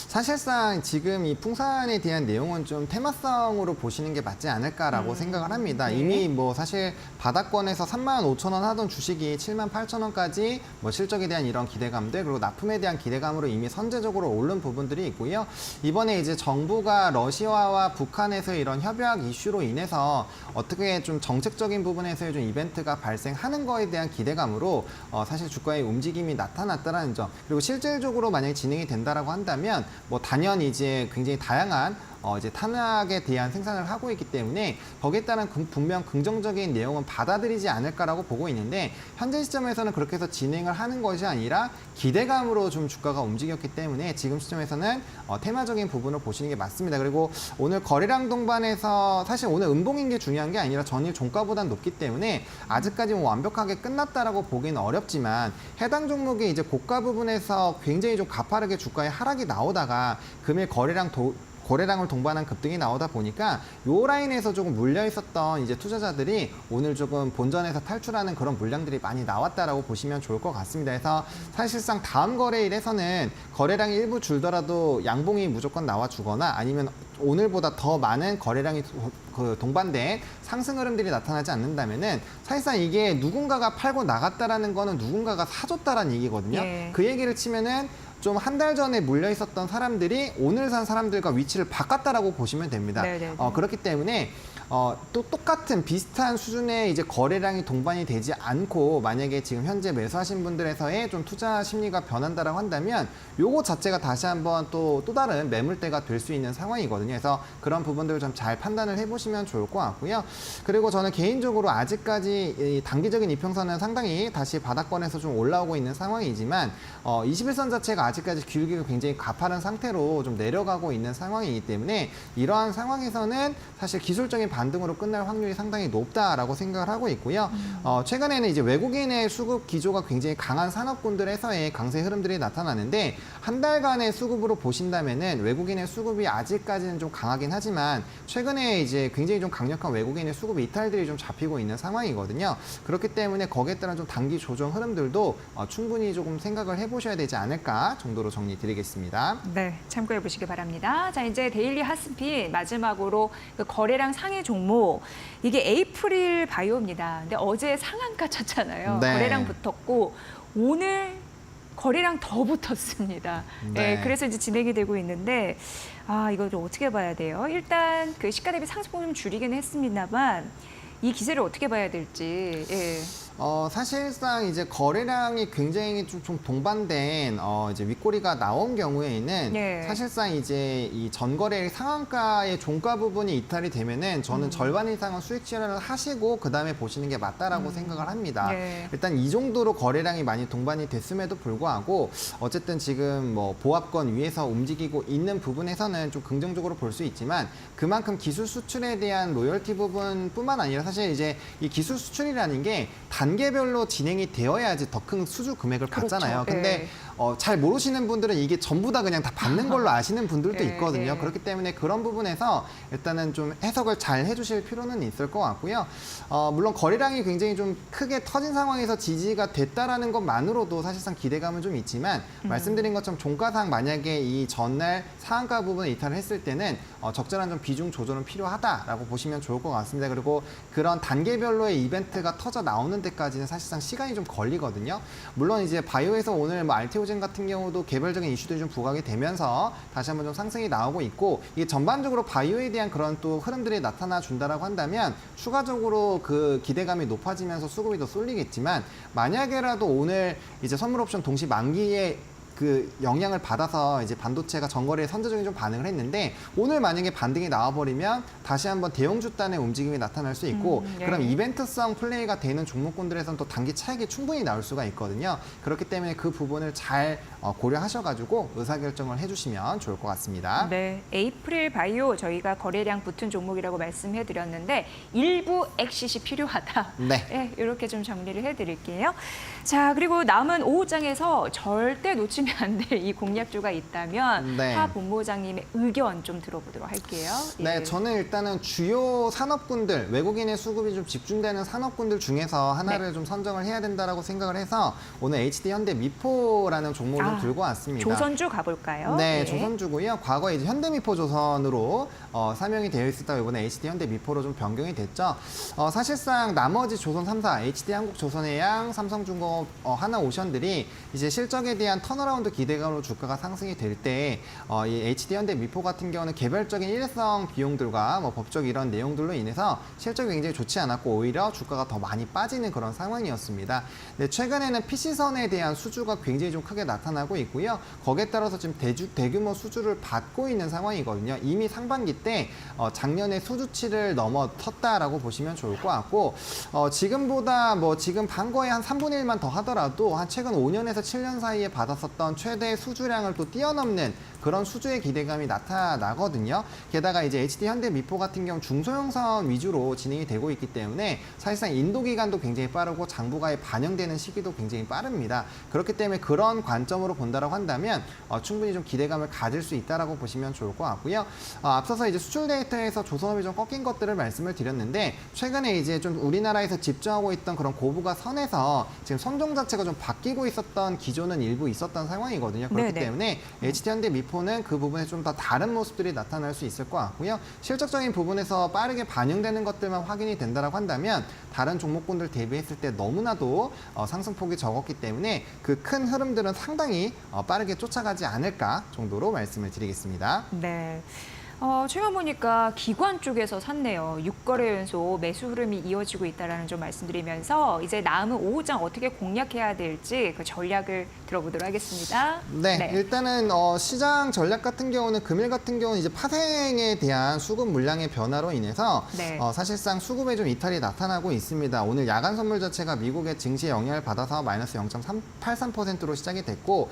사실상 지금 이 풍산에 대한 내용은 좀 테마성으로 보시는 게 맞지 않을까라고 생각을 합니다. 네. 이미 뭐 사실 바닥권에서 35,000원 하던 주식이 78,000원까지 뭐 실적에 대한 이런 기대감들 그리고 납품에 대한 기대감으로 이미 선제적으로 오른 부분들이 있고요. 이번에 이제 정부가 러시아와 북한에서의 이런 협약 이슈로 인해서 어떻게 좀 정책적인 부분에서의 좀 이벤트가 발생하는 거에 대한 기대감으로 사실 주가의 움직임이 나타났다는 점 그리고 실질적으로 만약에 진행이 된다라고 한다면 뭐 단연 이제 굉장히 다양한 이제 탄약에 대한 생산을 하고 있기 때문에 거기에 따른 분명 긍정적인 내용은 받아들이지 않을까라고 보고 있는데 현재 시점에서는 그렇게 해서 진행을 하는 것이 아니라 기대감으로 좀 주가가 움직였기 때문에 지금 시점에서는 테마적인 부분을 보시는 게 맞습니다. 그리고 오늘 거래량 동반에서 사실 오늘 음봉인 게 중요한 게 아니라 전일 종가보다는 높기 때문에 아직까지 뭐 완벽하게 끝났다라고 보기는 어렵지만 해당 종목이 이제 고가 부분에서 굉장히 좀 가파르게 주가의 하락이 나오다가 금일 거래량을 동반한 급등이 나오다 보니까 요 라인에서 조금 물려 있었던 이제 투자자들이 오늘 조금 본전에서 탈출하는 그런 물량들이 많이 나왔다라고 보시면 좋을 것 같습니다. 그래서 사실상 다음 거래일에서는 거래량이 일부 줄더라도 양봉이 무조건 나와주거나 아니면 오늘보다 더 많은 거래량이 동반된 상승 흐름들이 나타나지 않는다면은 사실상 이게 누군가가 팔고 나갔다라는 거는 누군가가 사줬다라는 얘기거든요. 예. 그 얘기를 치면은 좀 한 달 전에 물려 있었던 사람들이 오늘 산 사람들과 위치를 바꿨다라고 보시면 됩니다. 네네네. 그렇기 때문에 또 똑같은 비슷한 수준의 이제 거래량이 동반이 되지 않고 만약에 지금 현재 매수하신 분들에서의 좀 투자 심리가 변한다라고 한다면 요거 자체가 다시 한번 또 다른 매물대가 될 수 있는 상황이거든요. 그래서 그런 부분들을 좀 잘 판단을 해보시면 좋을 것 같고요. 그리고 저는 개인적으로 아직까지 이 단기적인 이평선은 상당히 다시 바닥권에서 좀 올라오고 있는 상황이지만 21선 자체가 아직까지 기울기가 굉장히 가파른 상태로 좀 내려가고 있는 상황이기 때문에 이러한 상황에서는 사실 기술적인 반등으로 끝날 확률이 상당히 높다라고 생각을 하고 있고요. 최근에는 이제 외국인의 수급 기조가 굉장히 강한 산업군들에서의 강세 흐름들이 나타나는데 한 달간의 수급으로 보신다면은 외국인의 수급이 아직까지는 좀 강하긴 하지만 최근에 이제 굉장히 좀 강력한 외국인의 수급 이탈들이 좀 잡히고 있는 상황이거든요. 그렇기 때문에 거기에 따른 좀 단기 조정 흐름들도 충분히 조금 생각을 해보셔야 되지 않을까 정도로 정리 드리겠습니다. 네, 참고해 보시기 바랍니다. 자, 이제 데일리 핫스핀 마지막으로 그 거래량 상위 종목 이게 에이프릴 바이오입니다. 근데 어제 상한가 쳤잖아요. 네. 거래량 붙었고 오늘 거래량 더 붙었습니다. 네. 그래서 이제 진행이 되고 있는데 이거 좀 어떻게 봐야 돼요? 일단 그 시가 대비 상승폭 좀 줄이긴 했습니다만 이 기세를 어떻게 봐야 될지. 예. 사실상 이제 거래량이 굉장히 좀 동반된 이제 윗꼬리가 나온 경우에는 네. 사실상 이제 이 전거래 상한가의 종가 부분이 이탈이 되면은 저는 절반 이상은 수익 실현을 하시고 그 다음에 보시는 게 맞다라고 생각을 합니다. 네. 일단 이 정도로 거래량이 많이 동반이 됐음에도 불구하고 어쨌든 지금 뭐 보합권 위에서 움직이고 있는 부분에서는 좀 긍정적으로 볼 수 있지만 그만큼 기술 수출에 대한 로열티 부분뿐만 아니라 사실 이제 이 기술 수출이라는 게 단계별로 진행이 되어야지 더 큰 수주 금액을 받잖아요. 그렇죠. 근데 네. 잘 모르시는 분들은 이게 전부 다 그냥 다 받는 걸로 아시는 분들도 네, 있거든요. 네. 그렇기 때문에 그런 부분에서 일단은 좀 해석을 잘 해주실 필요는 있을 것 같고요. 물론 거래량이 굉장히 좀 크게 터진 상황에서 지지가 됐다라는 것만으로도 사실상 기대감은 좀 있지만 말씀드린 것처럼 종가상 만약에 이 전날 상한가 부분을 이탈을 했을 때는 적절한 좀 비중 조절은 필요하다라고 보시면 좋을 것 같습니다. 그리고 그런 단계별로의 이벤트가 터져 나오는 데까지는 사실상 시간이 좀 걸리거든요. 물론 이제 바이오에서 오늘 뭐 알테오젠 같은 경우도 개별적인 이슈들이 좀 부각이 되면서 다시 한번 좀 상승이 나오고 있고 이게 전반적으로 바이오에 대한 그런 또 흐름들이 나타나 준다라고 한다면 추가적으로 그 기대감이 높아지면서 수급이 더 쏠리겠지만 만약에라도 오늘 이제 선물 옵션 동시 만기에 그 영향을 받아서 이제 반도체가 전거래에 선제적인 좀 반응을 했는데 오늘 만약에 반등이 나와버리면 다시 한번 대형주 단의 움직임이 나타날 수 있고 네. 그럼 이벤트성 플레이가 되는 종목군들에서는 또 단기 차익이 충분히 나올 수가 있거든요. 그렇기 때문에 그 부분을 잘 고려하셔가지고 의사결정을 해주시면 좋을 것 같습니다. 네, 에이프릴 바이오 저희가 거래량 붙은 종목이라고 말씀해드렸는데 일부 엑시시 필요하다. 네. 이렇게 좀 정리를 해드릴게요. 자, 그리고 남은 오후장에서 절대 놓치면 안 될 이 공략주가 있다면 네. 하 본부장님의 의견 좀 들어보도록 할게요. 네, 예. 저는 일단은 주요 산업군들, 외국인의 수급이 좀 집중되는 산업군들 중에서 하나를 좀 선정을 해야 된다라고 생각을 해서 오늘 HD 현대 미포라는 종목을 좀 들고 왔습니다. 조선주 가볼까요? 네, 예. 조선주고요. 과거에 이제 현대미포 조선으로 사명이 되어 있었다가 이번에 HD 현대미포로 좀 변경이 됐죠. 사실상 나머지 조선 3사, HD 한국조선해양, 삼성중공업, 하나오션들이 이제 실적에 대한 턴어라운드 기대감으로 주가가 상승이 될 때 이 HD 현대미포 같은 경우는 개별적인 일회성 비용들과 뭐 법적 이런 내용들로 인해서 실적이 굉장히 좋지 않았고 오히려 주가가 더 많이 빠지는 그런 상황이었습니다. 네, 최근에는 PC선에 대한 수주가 굉장히 좀 크게 나타나고 있고요. 거기에 따라서 지금 대규모 수주를 받고 있는 상황이거든요. 이미 상반기 때 작년에 수주치를 넘어섰다라고 보시면 좋을 것 같고 지금보다 뭐 지금 반거의 한 3분의 1만 더 하더라도 한 최근 5년에서 7년 사이에 받았었던 최대 수주량을 또 뛰어넘는 그런 수주의 기대감이 나타나거든요. 게다가 이제 HD 현대미포 같은 경우 중소형사업 위주로 진행이 되고 있기 때문에 사실상 인도 기간도 굉장히 빠르고 장부가에 반영되는 시기도 굉장히 빠릅니다. 그렇기 때문에 그런 관점으로 본다라고 한다면 충분히 좀 기대감을 가질 수 있다라고 보시면 좋을 것 같고요. 앞서서 이제 수출 데이터에서 조선업이 좀 꺾인 것들을 말씀을 드렸는데 최근에 이제 좀 우리나라에서 집중하고 있던 그런 고부가 선에서 지금 선종 자체가 좀 바뀌고 있었던 기조는 일부 있었던 상황이거든요. 그렇기 네네. 때문에 HD 현대미포는 그 부분에 좀 더 다른 모습들이 나타날 수 있을 것 같고요. 실적적인 부분에서 빠르게 반영되는 것들만 확인이 된다라고 한다면 다른 종목군들 대비했을 때 너무나도 상승폭이 적었기 때문에 그 큰 흐름들은 상당히 빠르게 쫓아가지 않을까 정도로 말씀을 드리겠습니다. 네. 최근 보니까 기관 쪽에서 샀네요. 6거래 연속 매수 흐름이 이어지고 있다는 점 말씀드리면서 이제 남은 5장 어떻게 공략해야 될지 그 전략을 들어보도록 하겠습니다. 네, 일단은 시장 전략 같은 경우는 금일 같은 경우는 이제 파생에 대한 수급 물량의 변화로 인해서 네. 사실상 수급에 좀 이탈이 나타나고 있습니다. 오늘 야간 선물 자체가 미국의 증시에 영향을 받아서 마이너스 0.83%로 시작이 됐고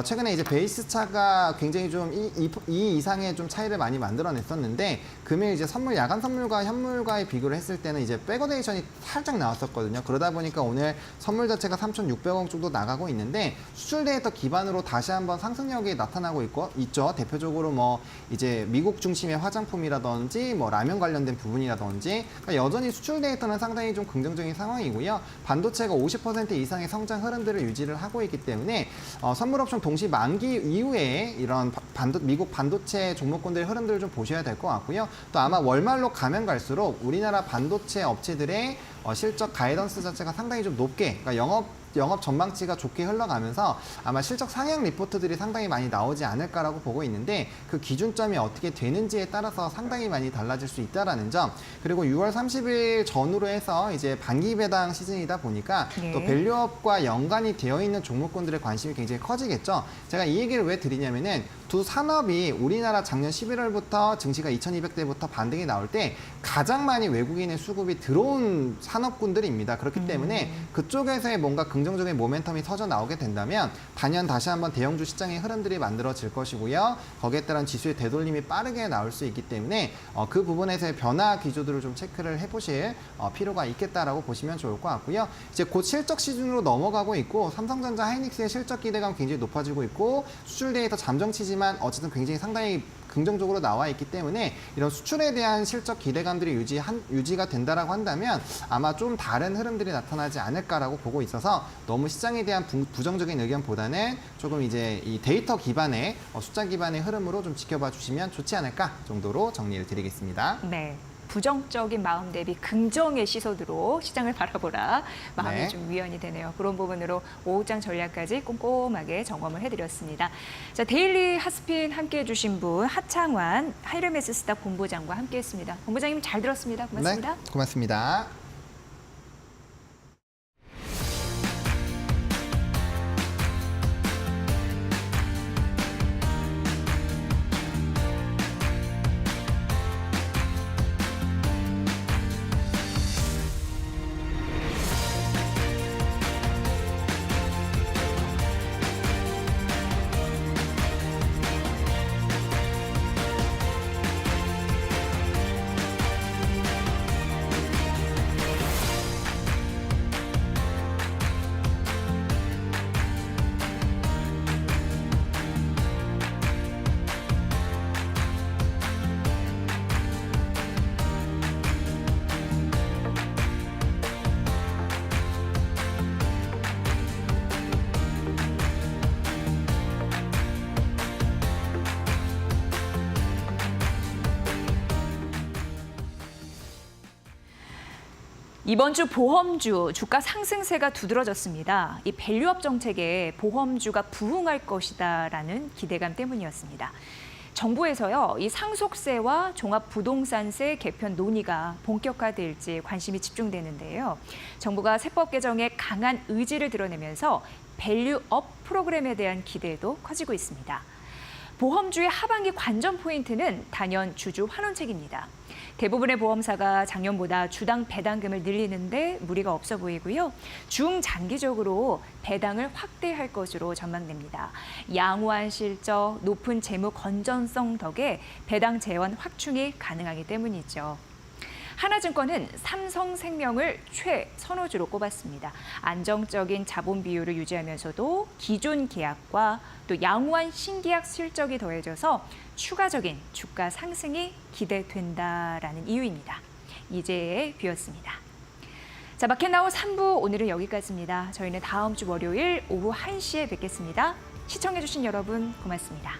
최근에 이제 베이스 차가 굉장히 좀 이 이상의 좀 차이를 많이 만들어냈었는데 금일 이제 야간 선물과 현물과의 비교를 했을 때는 이제 백어데이션이 살짝 나왔었거든요. 그러다 보니까 오늘 선물 자체가 3,600억 정도 나가고 있는데 수출 데이터 기반으로 다시 한번 상승력이 나타나고 있죠. 대표적으로 뭐 이제 미국 중심의 화장품이라든지 뭐 라면 관련된 부분이라든지 그러니까 여전히 수출 데이터는 상당히 좀 긍정적인 상황이고요. 반도체가 50% 이상의 성장 흐름들을 유지를 하고 있기 때문에 선물 옵션 동시 만기 이후에 이런 미국 반도체 종목군들의 흐름들을 좀 보셔야 될 것 같고요. 또 아마 월말로 가면 갈수록 우리나라 반도체 업체들의 실적 가이던스 자체가 상당히 좀 높게, 그러니까 영업 전망치가 좋게 흘러가면서 아마 실적 상향 리포트들이 상당히 많이 나오지 않을까라고 보고 있는데 그 기준점이 어떻게 되는지에 따라서 상당히 많이 달라질 수 있다라는 점. 그리고 6월 30일 전후로 해서 이제 반기 배당 시즌이다 보니까 네. 또 밸류업과 연관이 되어 있는 종목군들의 관심이 굉장히 커지겠죠. 제가 이 얘기를 왜 드리냐면은 두 산업이 우리나라 작년 11월부터 증시가 2200대부터 반등이 나올 때 가장 많이 외국인의 수급이 들어온 산업군들입니다. 그렇기 때문에 그쪽에서의 뭔가 긍정적인 모멘텀이 터져 나오게 된다면 단연 다시 한번 대형주 시장의 흐름들이 만들어질 것이고요. 거기에 따른 지수의 되돌림이 빠르게 나올 수 있기 때문에 그 부분에서의 변화 기조들을 좀 체크를 해보실 필요가 있겠다라고 보시면 좋을 것 같고요. 이제 곧 실적 시즌으로 넘어가고 있고 삼성전자, 하이닉스의 실적 기대감 굉장히 높아지고 있고 수출 데이터 잠정치지만 어쨌든 굉장히 상당히 긍정적으로 나와 있기 때문에 이런 수출에 대한 실적 기대감들이 유지가 된다라고 한다면 아마 좀 다른 흐름들이 나타나지 않을까라고 보고 있어서 너무 시장에 대한 부정적인 의견보다는 조금 이제 이 데이터 기반의 숫자 기반의 흐름으로 좀 지켜봐 주시면 좋지 않을까 정도로 정리를 드리겠습니다. 네. 부정적인 마음 대비 긍정의 시선으로 시장을 바라보라 마음이 네. 좀 위안이 되네요. 그런 부분으로 오후장 전략까지 꼼꼼하게 점검을 해드렸습니다. 자, 데일리 핫스핀 함께해 주신 분 하창환 하이르메스스닥 본부장과 함께했습니다. 본부장님 잘 들었습니다. 고맙습니다. 네, 고맙습니다. 이번 주 보험주 주가 상승세가 두드러졌습니다. 이 밸류업 정책에 보험주가 부응할 것이다라는 기대감 때문이었습니다. 정부에서요, 이 상속세와 종합부동산세 개편 논의가 본격화될지 관심이 집중되는데요. 정부가 세법 개정에 강한 의지를 드러내면서 밸류업 프로그램에 대한 기대도 커지고 있습니다. 보험주의 하반기 관전 포인트는 단연 주주 환원책입니다. 대부분의 보험사가 작년보다 주당 배당금을 늘리는데 무리가 없어 보이고요. 중장기적으로 배당을 확대할 것으로 전망됩니다. 양호한 실적, 높은 재무 건전성 덕에 배당 재원 확충이 가능하기 때문이죠. 하나증권은 삼성생명을 최선호주로 꼽았습니다. 안정적인 자본 비율을 유지하면서도 기존 계약과 또 양호한 신계약 실적이 더해져서 추가적인 주가 상승이 기대된다라는 이유입니다. 이제의 뷰였습니다. 자, 마켓나우 3부 오늘은 여기까지입니다. 저희는 다음 주 월요일 오후 1시에 뵙겠습니다. 시청해주신 여러분 고맙습니다.